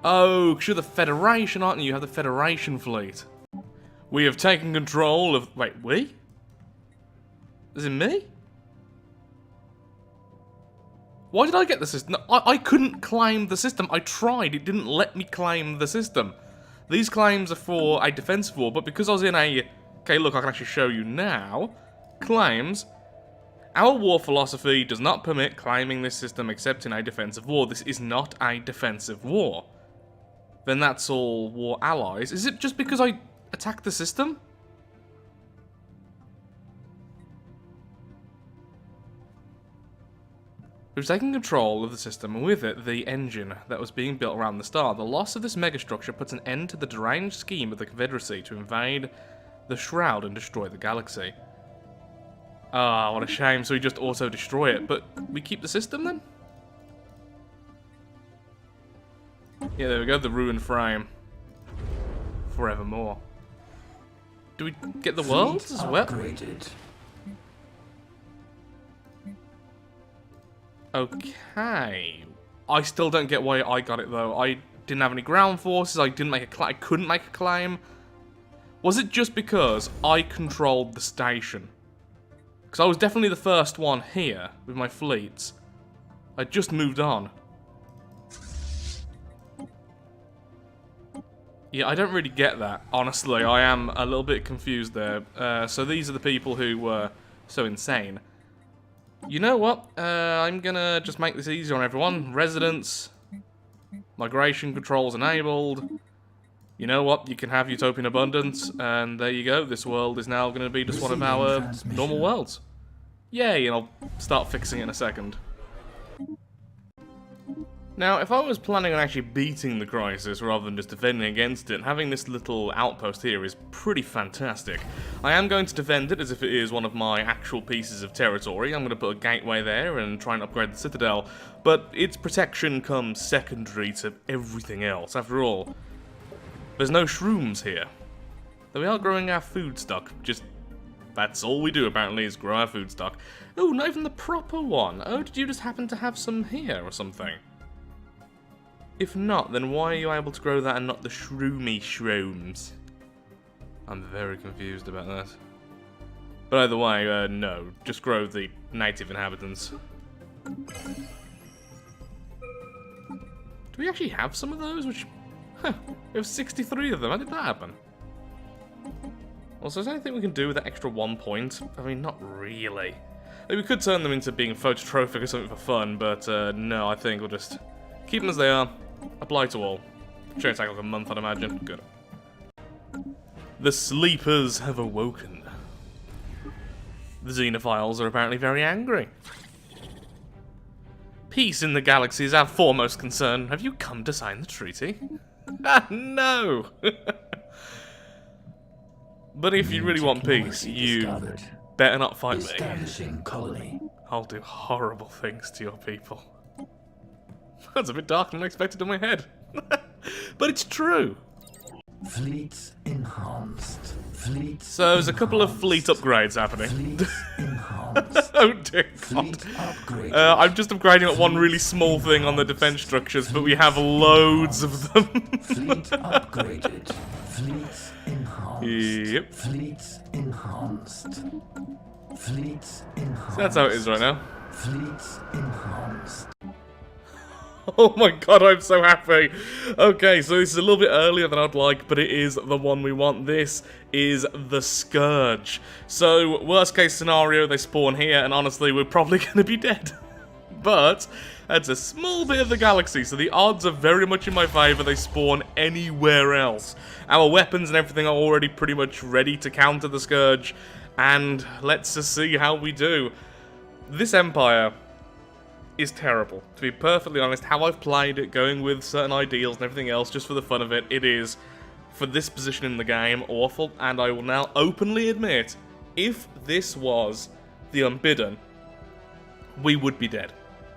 Oh, because you're the Federation, aren't you? You have the Federation fleet. We have taken control of... Wait, we? Is it me? Why did I get the system? No, I couldn't claim the system. I tried. It didn't let me claim the system. These claims are for a defensive war, but because I was in a... Okay, look, I can actually show you now. Claims. Our war philosophy does not permit claiming this system except in a defensive war. This is not a defensive war. Then that's all war allies. Is it just because I attacked the system? We've taken control of the system, and with it, the engine that was being built around the star. The loss of this megastructure puts an end to the deranged scheme of the Confederacy to invade the Shroud and destroy the galaxy. Ah, what a shame. So we just auto-destroy it, but we keep the system then? Yeah, there we go, the ruined frame. Forevermore. Do we get the worlds as well? Upgraded. Okay. I still don't get why I got it though. I didn't have any ground forces, I couldn't make a claim. Was it just because I controlled the station? Because I was definitely the first one here with my fleets. I just moved on. Yeah, I don't really get that, honestly. I am a little bit confused there. So these are the people who were so insane. You know what? I'm gonna just make this easier on everyone. Residents. Migration controls enabled. You know what? You can have Utopian Abundance, and there you go. This world is now gonna be just one of our normal worlds. Yay, and I'll start fixing it in a second. Now, if I was planning on actually beating the crisis rather than just defending against it, having this little outpost here is pretty fantastic. I am going to defend it as if it is one of my actual pieces of territory. I'm going to put a gateway there and try and upgrade the citadel, but its protection comes secondary to everything else. After all, there's no shrooms here. Though we are growing our food stock, just... that's all we do apparently, is grow our food stock. Oh, not even the proper one. Oh, did you just happen to have some here or something? If not, then why are you able to grow that and not the shroomy shrooms? I'm very confused about that. But either way, no. Just grow the native inhabitants. Do we actually have some of those? Which, huh, we have 63 of them. How did that happen? Also, is there anything we can do with that extra 1 point? I mean, not really. I mean, we could turn them into being phototrophic or something for fun, but no, I think we'll just keep them as they are. Apply to all. Should take like a month, I'd imagine. Good. The sleepers have awoken. The xenophiles are apparently very angry. Peace in the galaxy is our foremost concern. Have you come to sign the treaty? Ah, no! But if you really want peace, you better not fight me. Establishing colony. I'll do horrible things to your people. That's a bit darker than I expected in my head. But it's true. Fleets enhanced. Fleets So there's a couple of fleet upgrades happening. Fleets enhanced. Oh dear Fleet God. upgraded. I'm just upgrading at one really small thing on the defense structures, but we have loads of them. Fleet upgraded. Fleets enhanced. Yep. Fleets enhanced. Fleets enhanced. So that's how it is right now. Fleets enhanced. Oh my god, I'm so happy. Okay, so this is a little bit earlier than I'd like, but it is the one we want. This is the Scourge. So, worst case scenario, they spawn here, and honestly, we're probably going to be dead. But, that's a small bit of the galaxy, so the odds are very much in my favour they spawn anywhere else. Our weapons and everything are already pretty much ready to counter the Scourge, and let's just see how we do. This Empire is terrible. To be perfectly honest, how I've played it, going with certain ideals and everything else, just for the fun of it, it is, for this position in the game, awful, and I will now openly admit, if this was the Unbidden, we would be dead.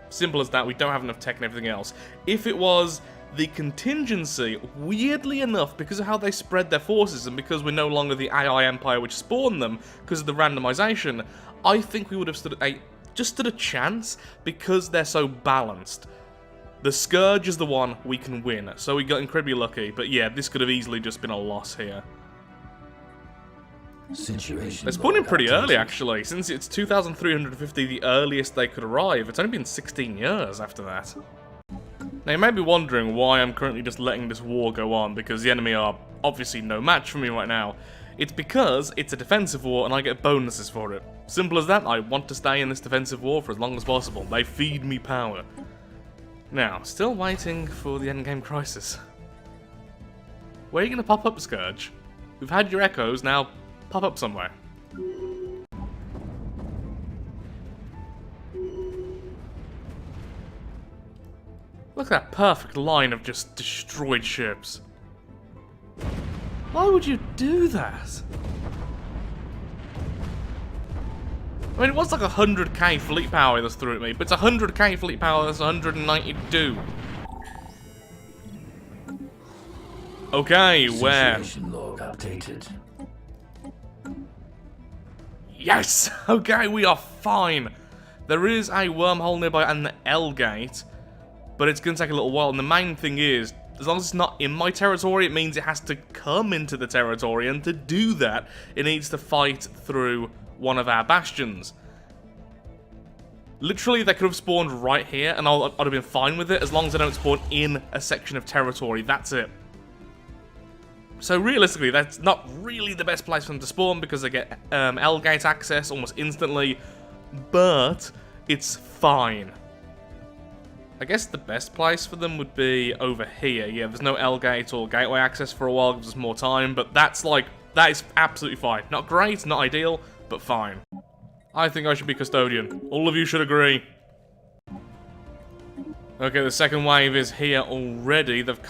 Simple as that, we don't have enough tech and everything else. If it was the contingency, weirdly enough, because of how they spread their forces and because we're no longer the AI Empire which spawned them because of the randomization, I think we would have stood a chance because they're so balanced. The Scourge is the one we can win, so we got incredibly lucky, but yeah, this could have easily just been a loss here. Situation They spawned in pretty early, actually. Since it's 2,350 the earliest they could arrive, it's only been 16 years after that. Now, you may be wondering why I'm currently just letting this war go on, because the enemy are obviously no match for me right now. It's because it's a defensive war and I get bonuses for it. Simple as that, I want to stay in this defensive war for as long as possible. They feed me power. Now, still waiting for the endgame crisis. Where are you going to pop up, Scourge? We've had your echoes, now pop up somewhere. Look at that perfect line of just destroyed ships. Why would you do that? I mean, it was like 100k fleet power that's threw at me, but it's 100k fleet power that's 192. Okay, where? Situation log updated. Yes! Okay, we are fine. There is a wormhole nearby and the L gate, but it's going to take a little while. And the main thing is, as long as it's not in my territory, it means it has to come into the territory. And to do that, it needs to fight through one of our bastions. Literally, they could have spawned right here, and I'd have been fine with it, as long as they don't spawn in a section of territory. That's it. So realistically, that's not really the best place for them to spawn, because they get L-gate access almost instantly, but it's fine. I guess the best place for them would be over here. Yeah, there's no L-gate or gateway access for a while, gives us more time, but that is absolutely fine. Not great, not ideal, but fine. I think I should be custodian. All of you should agree. Okay, the second wave is here already. They've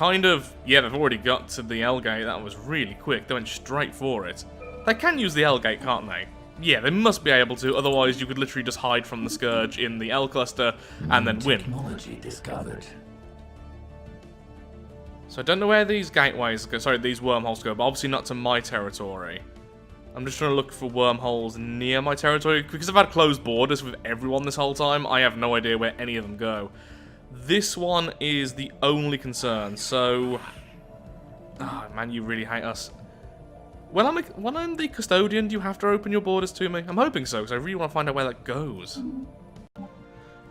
they've already got to the L-gate. That was really quick. They went straight for it. They can use the L-gate, can't they? Yeah, they must be able to. Otherwise, you could literally just hide from the Scourge in the L-cluster and then win. Technology discovered. So I don't know where these gateways go. Sorry, these wormholes go, but obviously not to my territory. I'm just trying to look for wormholes near my territory. Because I've had closed borders with everyone this whole time, I have no idea where any of them go. This one is the only concern, so... Oh, man, you really hate us. When I'm the custodian, do you have to open your borders to me? I'm hoping so, because I really want to find out where that goes.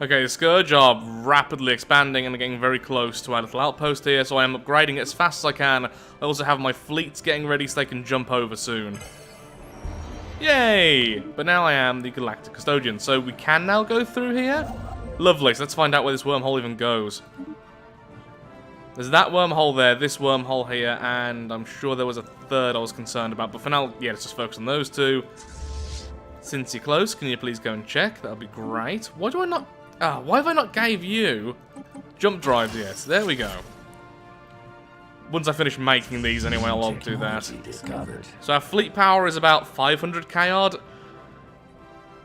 Okay, the Scourge are rapidly expanding and getting very close to our little outpost here, so I am upgrading it as fast as I can. I also have my fleets getting ready so they can jump over soon. Yay! But now I am the Galactic Custodian, so we can now go through here? Lovely, so let's find out where this wormhole even goes. There's that wormhole there, this wormhole here, and I'm sure there was a third I was concerned about. But for now, yeah, let's just focus on those two. Since you're close, can you please go and check? That would be great. Why do I not... why have I not gave you jump drives yet? There we go. Once I finish making these anyway, I'll do that. Discovered. So our fleet power is about 500k odd.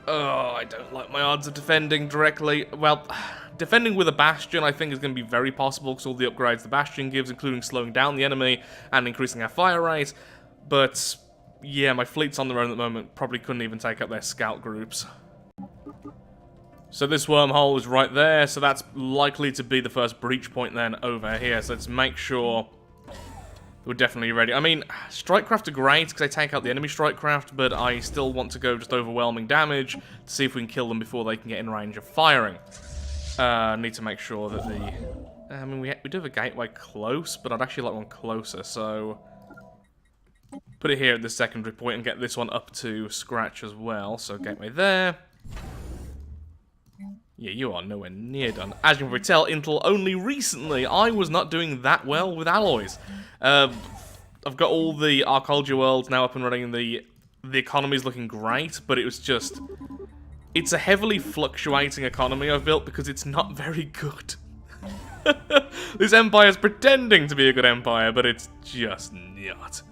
Oh, I don't like my odds of defending directly. Well, defending with a Bastion I think is going to be very possible because all the upgrades the Bastion gives, including slowing down the enemy and increasing our fire rate. But, yeah, my fleet's on their own at the moment. Probably couldn't even take up their scout groups. So this wormhole is right there, so that's likely to be the first breach point then over here. So let's make sure we're definitely ready. I mean, Strikecraft are great because they take out the enemy Strikecraft, but I still want to go just overwhelming damage to see if we can kill them before they can get in range of firing. Need to make sure that the... I mean, we do have a gateway close, but I'd actually like one closer, so... Put it here at the secondary point and get this one up to scratch as well. So gateway there. Yeah, you are nowhere near done. As you can probably tell, until only recently, I was not doing that well with alloys. I've got all the archaeology worlds now up and running, and the economy's looking great, but it was just... It's a heavily fluctuating economy I've built because it's not very good. This empire's pretending to be a good empire, but it's just not.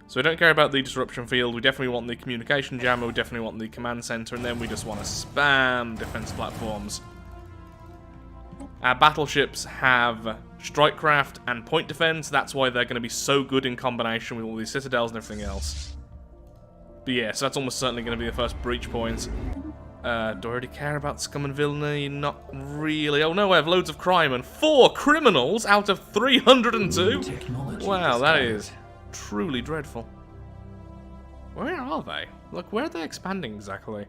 So we don't care about the disruption field, we definitely want the communication jammer, we definitely want the command center, and then we just want to spam defense platforms. Our battleships have strikecraft and point defense. That's why they're going to be so good in combination with all these citadels and everything else. But yeah, so that's almost certainly going to be the first breach point. Do I already care about scum and villainy? Not really. Oh no, I have loads of crime and 4 criminals out of 302? Wow, that is truly dreadful. Where are they? Look, where are they expanding exactly?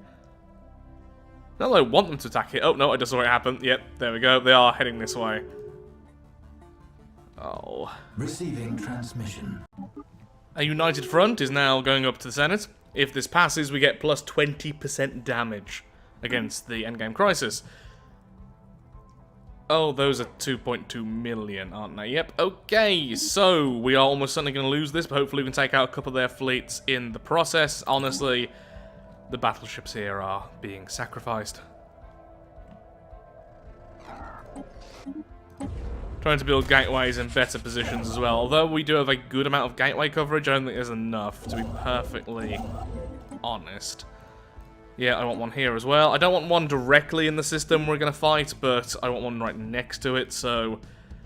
Not that I want them to attack it. Oh no, I just saw it happen. Yep, there we go. They are heading this way. Oh. Receiving transmission. A united front is now going up to the Senate. If this passes, we get plus 20% damage against the endgame crisis. Oh, those are 2.2 million, aren't they? Yep, okay, so we are almost certainly going to lose this, but hopefully we can take out a couple of their fleets in the process. Honestly, the battleships here are being sacrificed. Trying to build gateways in better positions as well. Although we do have a good amount of gateway coverage, I don't think there's enough, to be perfectly honest. Yeah, I want one here as well. I don't want one directly in the system we're going to fight, but I want one right next to it. So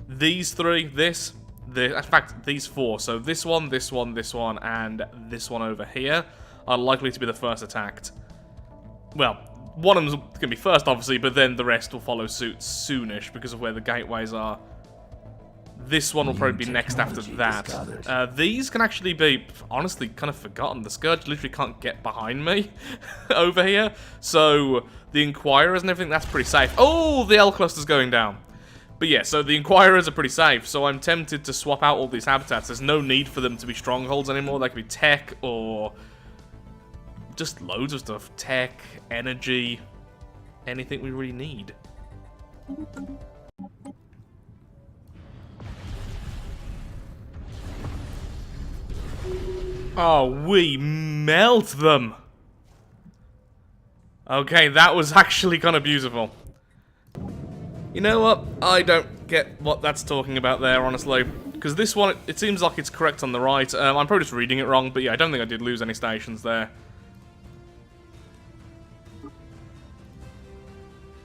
these 3, this, in fact, these 4. So this one, this one, this one, and this one over here are likely to be the first attacked. Well, one of them's going to be first, obviously, but then the rest will follow suit soonish because of where the gateways are. This one will probably be next after that. These can actually be, honestly, kind of forgotten. The Scourge literally can't get behind me over here. So, the Inquirers and everything, that's pretty safe. Oh, the L cluster's going down. But yeah, so the Inquirers are pretty safe. So I'm tempted to swap out all these habitats. There's no need for them to be strongholds anymore. They could be tech or just loads of stuff. Tech, energy, anything we really need. Oh, we melt them! Okay, that was actually kind of beautiful. You know what? I don't get what that's talking about there, honestly. Because this one, it seems like it's correct on the right. I'm probably just reading it wrong, but yeah, I don't think I did lose any stations there.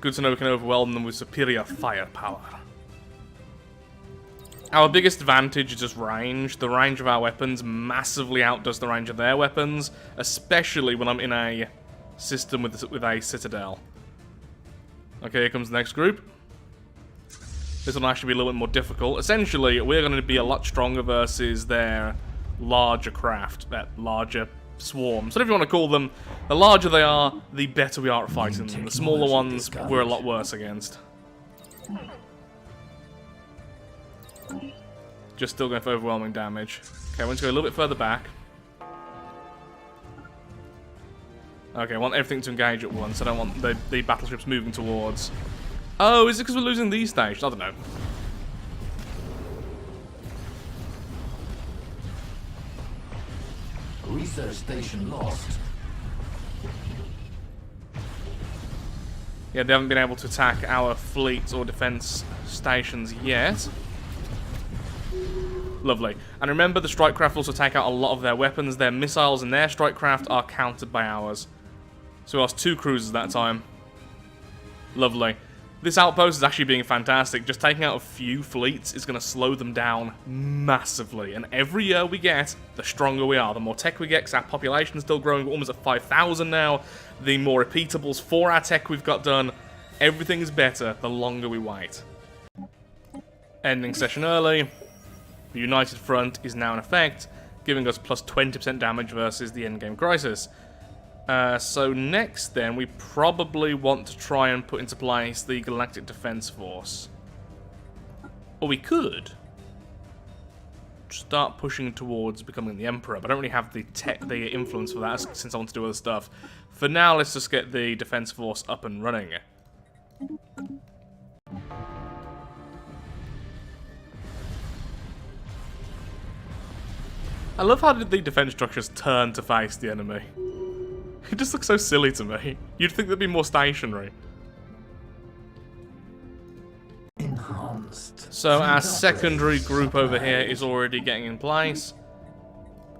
Good to know we can overwhelm them with superior firepower. Our biggest advantage is just range. The range of our weapons massively outdoes the range of their weapons, especially when I'm in a system with a citadel. Okay, here comes the next group. This will actually be a little bit more difficult. Essentially, we're going to be a lot stronger versus their larger craft, that larger swarms. So if you want to call them, the larger they are, the better we are at fighting them. The smaller ones, we're a lot worse against. Just still going for overwhelming damage. Okay, I want to go a little bit further back. Okay, I want everything to engage at once. I don't want the battleships moving towards. Oh, is it because we're losing these stations? I don't know. Research station lost. Yeah, they haven't been able to attack our fleets or defense stations yet. Lovely. And remember, the strike craft also take out a lot of their weapons. Their missiles and their strike craft are countered by ours. So we lost 2 cruisers that time. Lovely. This outpost is actually being fantastic. Just taking out a few fleets is going to slow them down massively. And every year we get, the stronger we are. The more tech we get, because our population is still growing. We're almost at 5,000 now. The more repeatables for our tech we've got done. Everything is better the longer we wait. Ending session early. The United Front is now in effect, giving us plus 20% damage versus the endgame crisis. So next then, we probably want to try and put into place the Galactic Defense Force. Or we could start pushing towards becoming the Emperor, but I don't really have the influence for that since I want to do other stuff. For now, let's just get the Defense Force up and running. I love how the defense structures turn to face the enemy. It just looks so silly to me. You'd think they'd be more stationary. Enhanced. So our secondary group over here is already getting in place.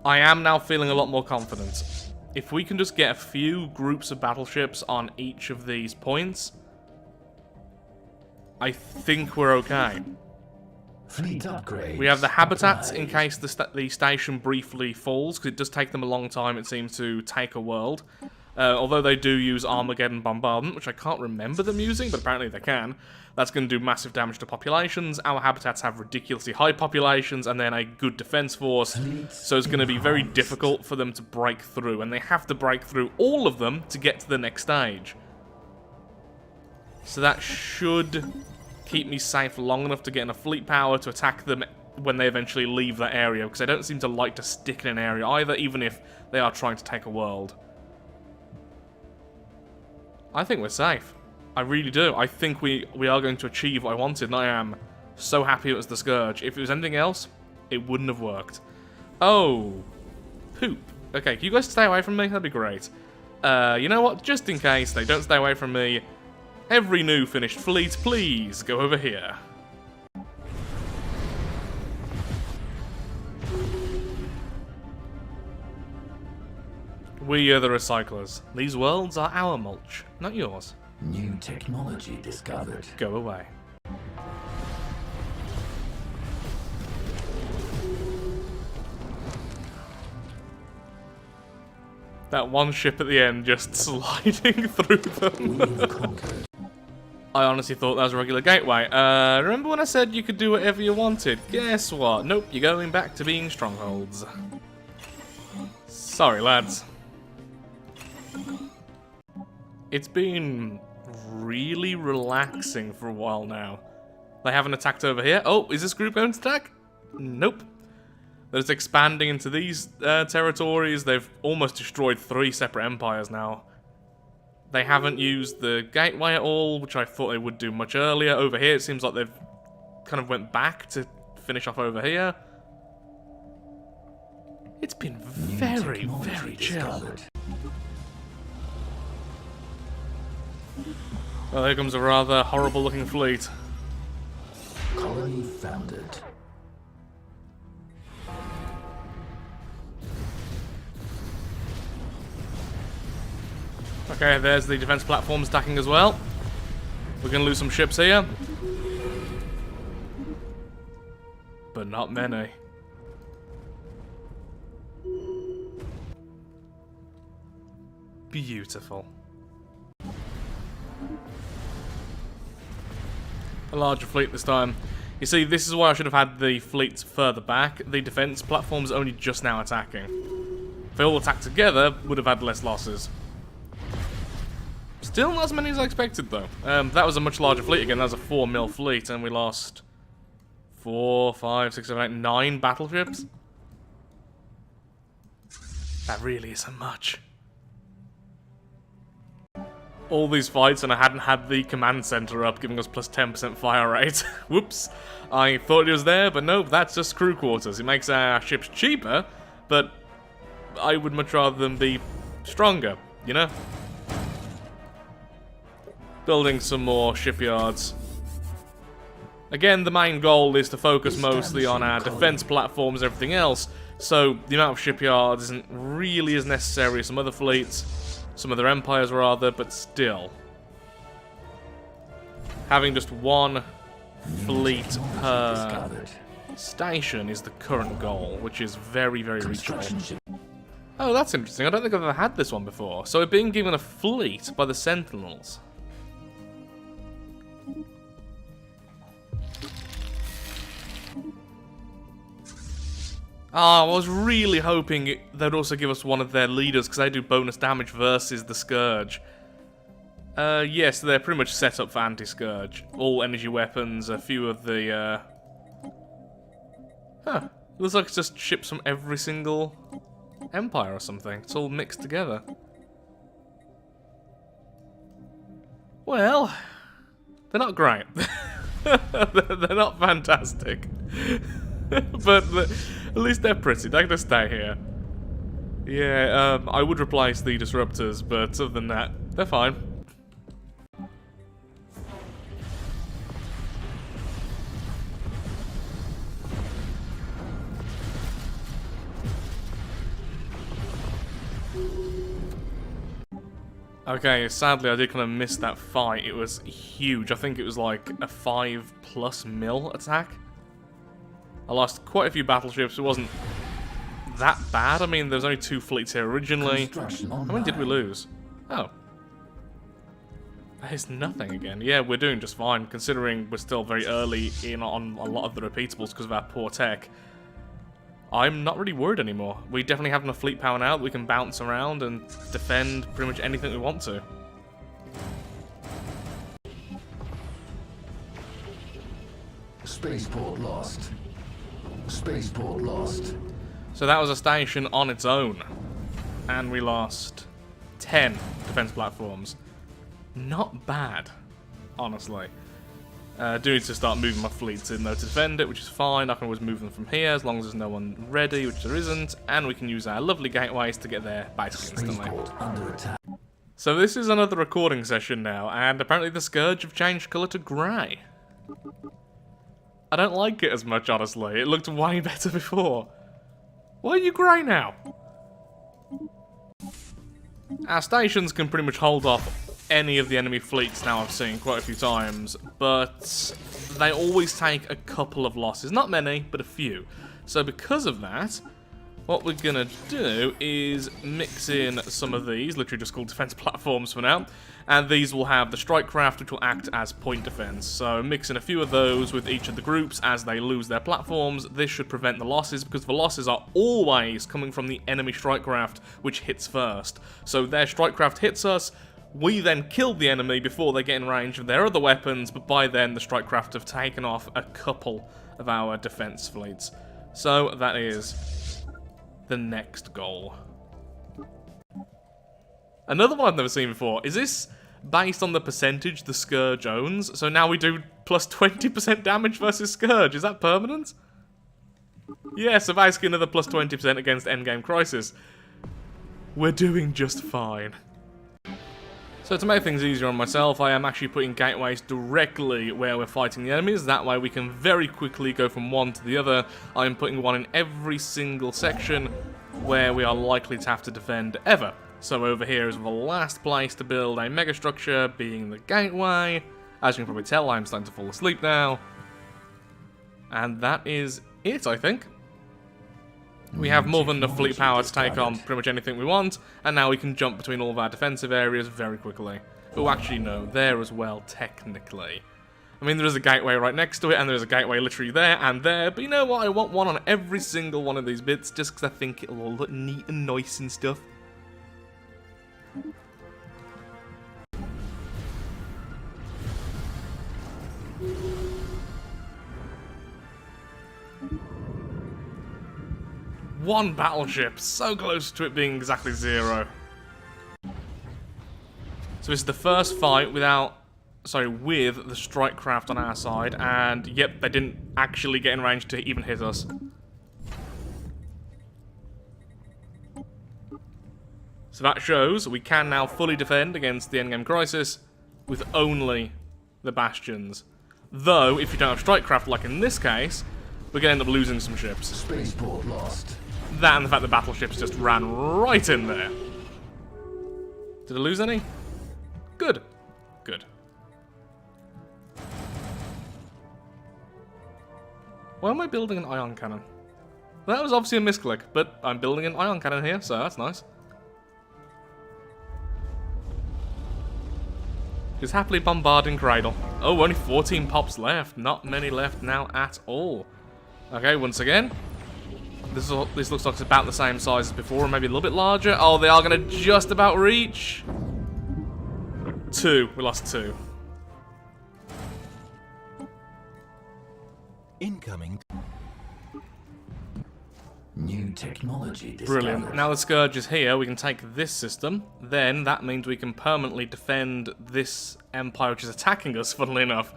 I am now feeling a lot more confident. If we can just get a few groups of battleships on each of these points, I think we're okay. Fleet upgrade. We have the habitats in case the station briefly falls, because it does take them a long time, it seems, to take a world. Although they do use Armageddon Bombardment, which I can't remember them using, but apparently they can. That's going to do massive damage to populations. Our habitats have ridiculously high populations and then a good defense force, so it's going to be very difficult for them to break through, and they have to break through all of them to get to the next stage. So that should keep me safe long enough to get enough fleet power to attack them when they eventually leave that area, because they don't seem to like to stick in an area either, even if they are trying to take a world. I think we're safe. I really do. I think we are going to achieve what I wanted, and I am so happy it was the Scourge. If it was anything else, it wouldn't have worked. Oh. Poop. Okay, can you guys stay away from me? That'd be great. You know what? Just in case they don't stay away from me, every new finished fleet, please go over here. We are the recyclers. These worlds are our mulch, not yours. New technology discovered. Go away. That one ship at the end just sliding through them. I honestly thought that was a regular gateway. Remember when I said you could do whatever you wanted? Guess what? Nope, you're going back to being strongholds. Sorry, lads. It's been really relaxing for a while now. They haven't attacked over here. Oh, is this group going to attack? Nope. They're just expanding into these territories. They've almost destroyed 3 separate empires now. They haven't used the gateway at all, which I thought they would do much earlier. Over here, it seems like they've kind of went back to finish off over here. It's been very, very chill. Well, here comes a rather horrible-looking fleet. Colony founded. Okay, there's the defense platform stacking as well. We're going to lose some ships here. But not many. Beautiful. A larger fleet this time. You see, this is why I should have had the fleets further back. The defense platform's only just now attacking. If they all attacked together, would have had less losses. Still not as many as I expected, though. That was a much larger fleet again. That was a 4 mil fleet, and we lost 4, 5, 6, 7, 8, 9 battleships. That really isn't much. All these fights, and I hadn't had the command center up, giving us plus 10% fire rate. Whoops. I thought it was there, but nope, that's just crew quarters. It makes our ships cheaper, but I would much rather them be stronger, you know? Building some more shipyards. Again, the main goal is to focus mostly on our defense platforms and everything else, so the amount of shipyards isn't really as necessary as some other fleets. Some other empires, rather, but still. Having just one fleet per station is the current goal, which is very, very reachable. Oh, that's interesting. I don't think I've ever had this one before. So we're being given a fleet by the Sentinels. I was really hoping they'd also give us one of their leaders, because they do bonus damage versus the Scourge. Yes, they're pretty much set up for anti-Scourge. All energy weapons, a few of the, Huh. Looks like it's just ships from every single empire or something. It's all mixed together. Well, they're not great. They're not fantastic. But at least they're pretty. They're gonna stay here. Yeah, I would replace the disruptors, but other than that, they're fine. Okay, sadly I did kind of miss that fight. It was huge. I think it was like a 5+ mil attack. I lost quite a few battleships. It wasn't that bad. I mean, there was only 2 fleets here originally. How many did we lose? Oh. There's nothing again. Yeah, we're doing just fine, considering we're still very early in on a lot of the repeatables because of our poor tech. I'm not really worried anymore. We definitely have enough fleet power now that we can bounce around and defend pretty much anything we want to. Spaceport lost. Spaceport lost. So that was a station on its own. And we lost 10 defense platforms. Not bad, honestly. Do need to start moving my fleets in though to defend it, which is fine. I can always move them from here as long as there's no one ready, which there isn't. And we can use our lovely gateways to get there basically instantly. Under attack. So this is another recording session now, and apparently the Scourge have changed colour to grey. I don't like it as much, honestly. It looked way better before. Why are you grey now? Our stations can pretty much hold off any of the enemy fleets now I've seen quite a few times, but they always take a couple of losses. Not many, but a few. So because of that, what we're gonna do is mix in some of these, literally just called defense platforms for now, and these will have the strike craft which will act as point defense. So mix in a few of those with each of the groups as they lose their platforms. This should prevent the losses because the losses are always coming from the enemy strike craft which hits first. So their strike craft hits us, we then kill the enemy before they get in range of their other weapons, but by then the strike craft have taken off a couple of our defense fleets. So that is the next goal. Another one I've never seen before. Is this based on the percentage the Scourge owns? So now we do plus 20% damage versus Scourge. Is that permanent? Yeah, so basically another plus 20% against Endgame Crisis. We're doing just fine. So to make things easier on myself, I am actually putting gateways directly where we're fighting the enemies. That way we can very quickly go from one to the other. I am putting one in every single section where we are likely to have to defend ever. So over here is the last place to build a mega structure, being the gateway. As you can probably tell, I'm starting to fall asleep now. And that is it, I think. We have more than enough fleet power to take on pretty much anything we want, and now we can jump between all of our defensive areas very quickly. Oh, actually no, there as well, technically. I mean, there is a gateway right next to it, and there's a gateway literally there and there, but you know what, I want one on every single one of these bits, just because I think it'll all look neat and nice and stuff. One battleship, so close to it being exactly 0. So this is the first fight with the strike craft on our side, and yep, they didn't actually get in range to even hit us. So that shows we can now fully defend against the Endgame Crisis with only the bastions. Though, if you don't have strike craft like in this case, we're going to end up losing some ships. Spaceport lost. That and the fact the battleships just ran right in there. Did I lose any? Good. Good. Why am I building an ion cannon? That was obviously a misclick, but I'm building an ion cannon here, so that's nice. Just happily bombarding Cradle. Oh, only 14 pops left. Not many left now at all. Okay, once again. This looks like it's about the same size as before, or maybe a little bit larger. Oh, they are going to just about reach. 2. We lost 2. Incoming. New technology discovered. Brilliant. Now the Scourge is here, we can take this system. Then that means we can permanently defend this empire which is attacking us, funnily enough,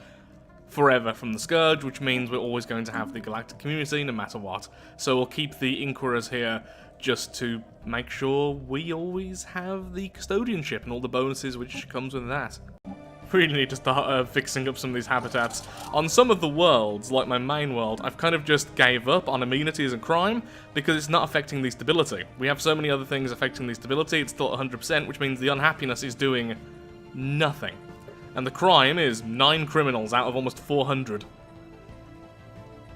forever from the Scourge, which means we're always going to have the galactic community no matter what. So we'll keep the Inquirers here just to make sure we always have the custodianship and all the bonuses which comes with that. really need to start fixing up some of these habitats. On some of the worlds, like my main world, I've kind of just gave up on amenities and crime because it's not affecting the stability. We have so many other things affecting the stability, it's still 100%, which means the unhappiness is doing nothing. And the crime is 9 criminals out of almost 400.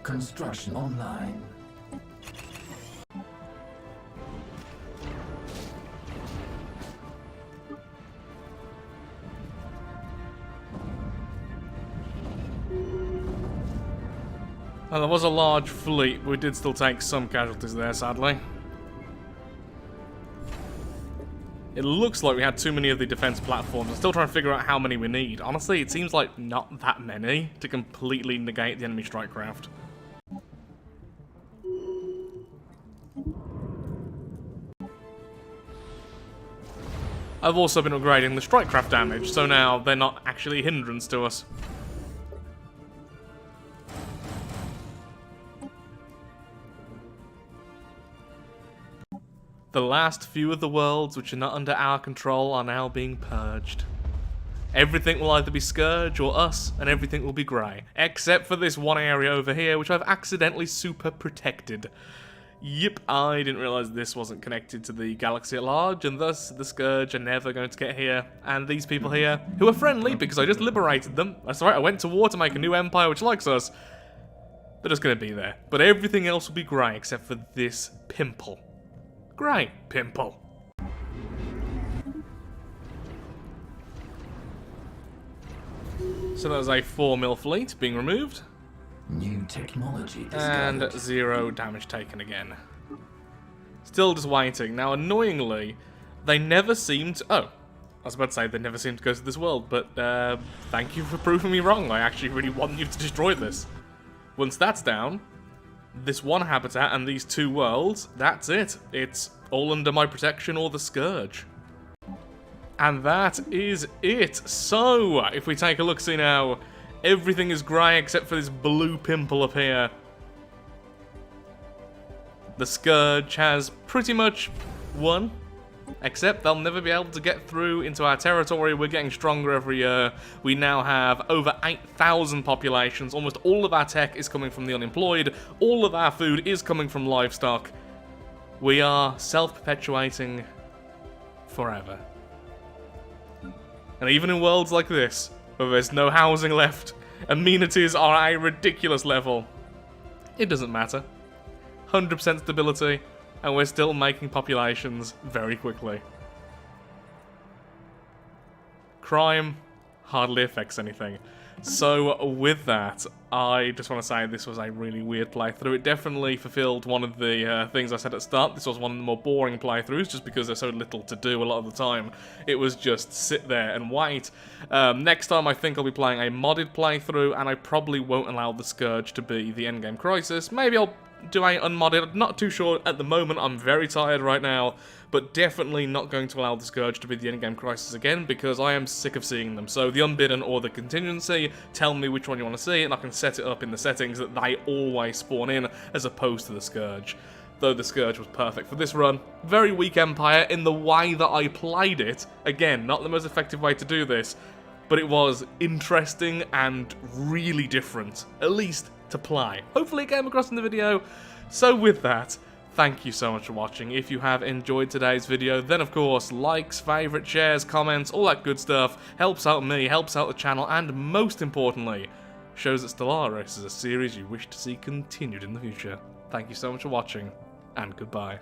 Construction online. Well, there was a large fleet, but we did still take some casualties there, sadly. It looks like we had too many of the defense platforms. I'm still trying to figure out how many we need. Honestly, it seems like not that many to completely negate the enemy strike craft. I've also been upgrading the strike craft damage, so now they're not actually a hindrance to us. The last few of the worlds which are not under our control are now being purged. Everything will either be Scourge or us, and everything will be grey. Except for this one area over here, which I've accidentally super protected. Yep, I didn't realise this wasn't connected to the galaxy at large, and thus the Scourge are never going to get here. And these people here, who are friendly because I just liberated them. That's right, I went to war to make a new empire which likes us. They're just going to be there. But everything else will be grey except for this pimple. Grey pimple. So that was a 4 mil fleet being removed. New technology discovered. And 0 damage taken again. Still just waiting. Now, annoyingly, they never seem to... Oh, I was about to say they never seem to go to this world, but thank you for proving me wrong. I actually really want you to destroy this. Once that's down, this one habitat and these 2 worlds, that's it. It's all under my protection or the Scourge. And that is it. So, if we take a look, see now, everything is grey except for this blue pimple up here. The Scourge has pretty much won, except they'll never be able to get through into our territory. We're getting stronger every year. We now have over 8,000 populations. Almost all of our tech is coming from the unemployed. All of our food is coming from livestock. We are self-perpetuating forever. And even in worlds like this, where there's no housing left, amenities are at a ridiculous level, it doesn't matter. 100% stability, and we're still making populations very quickly. Crime hardly affects anything. So with that, I just want to say this was a really weird playthrough. It definitely fulfilled one of the things I said at the start. This was one of the more boring playthroughs, just because there's so little to do a lot of the time. It was just sit there and wait. Next time I think I'll be playing a modded playthrough, and I probably won't allow the Scourge to be the endgame crisis. Maybe I'll do a unmodded, I'm not too sure at the moment, I'm very tired right now, but definitely not going to allow the Scourge to be the endgame crisis again, because I am sick of seeing them. So the unbidden or the contingency, tell me which one you want to see, and I can set it up in the settings that they always spawn in, as opposed to the Scourge. Though the Scourge was perfect for this run. Very weak Empire in the way that I played it. Again, not the most effective way to do this, but it was interesting and really different, at least to play. Hopefully it came across in the video. So with that, thank you so much for watching. If you have enjoyed today's video, then of course, likes, favourite, shares, comments, all that good stuff helps out me, helps out the channel, and most importantly, shows that Stellaris is a series you wish to see continued in the future. Thank you so much for watching, and goodbye.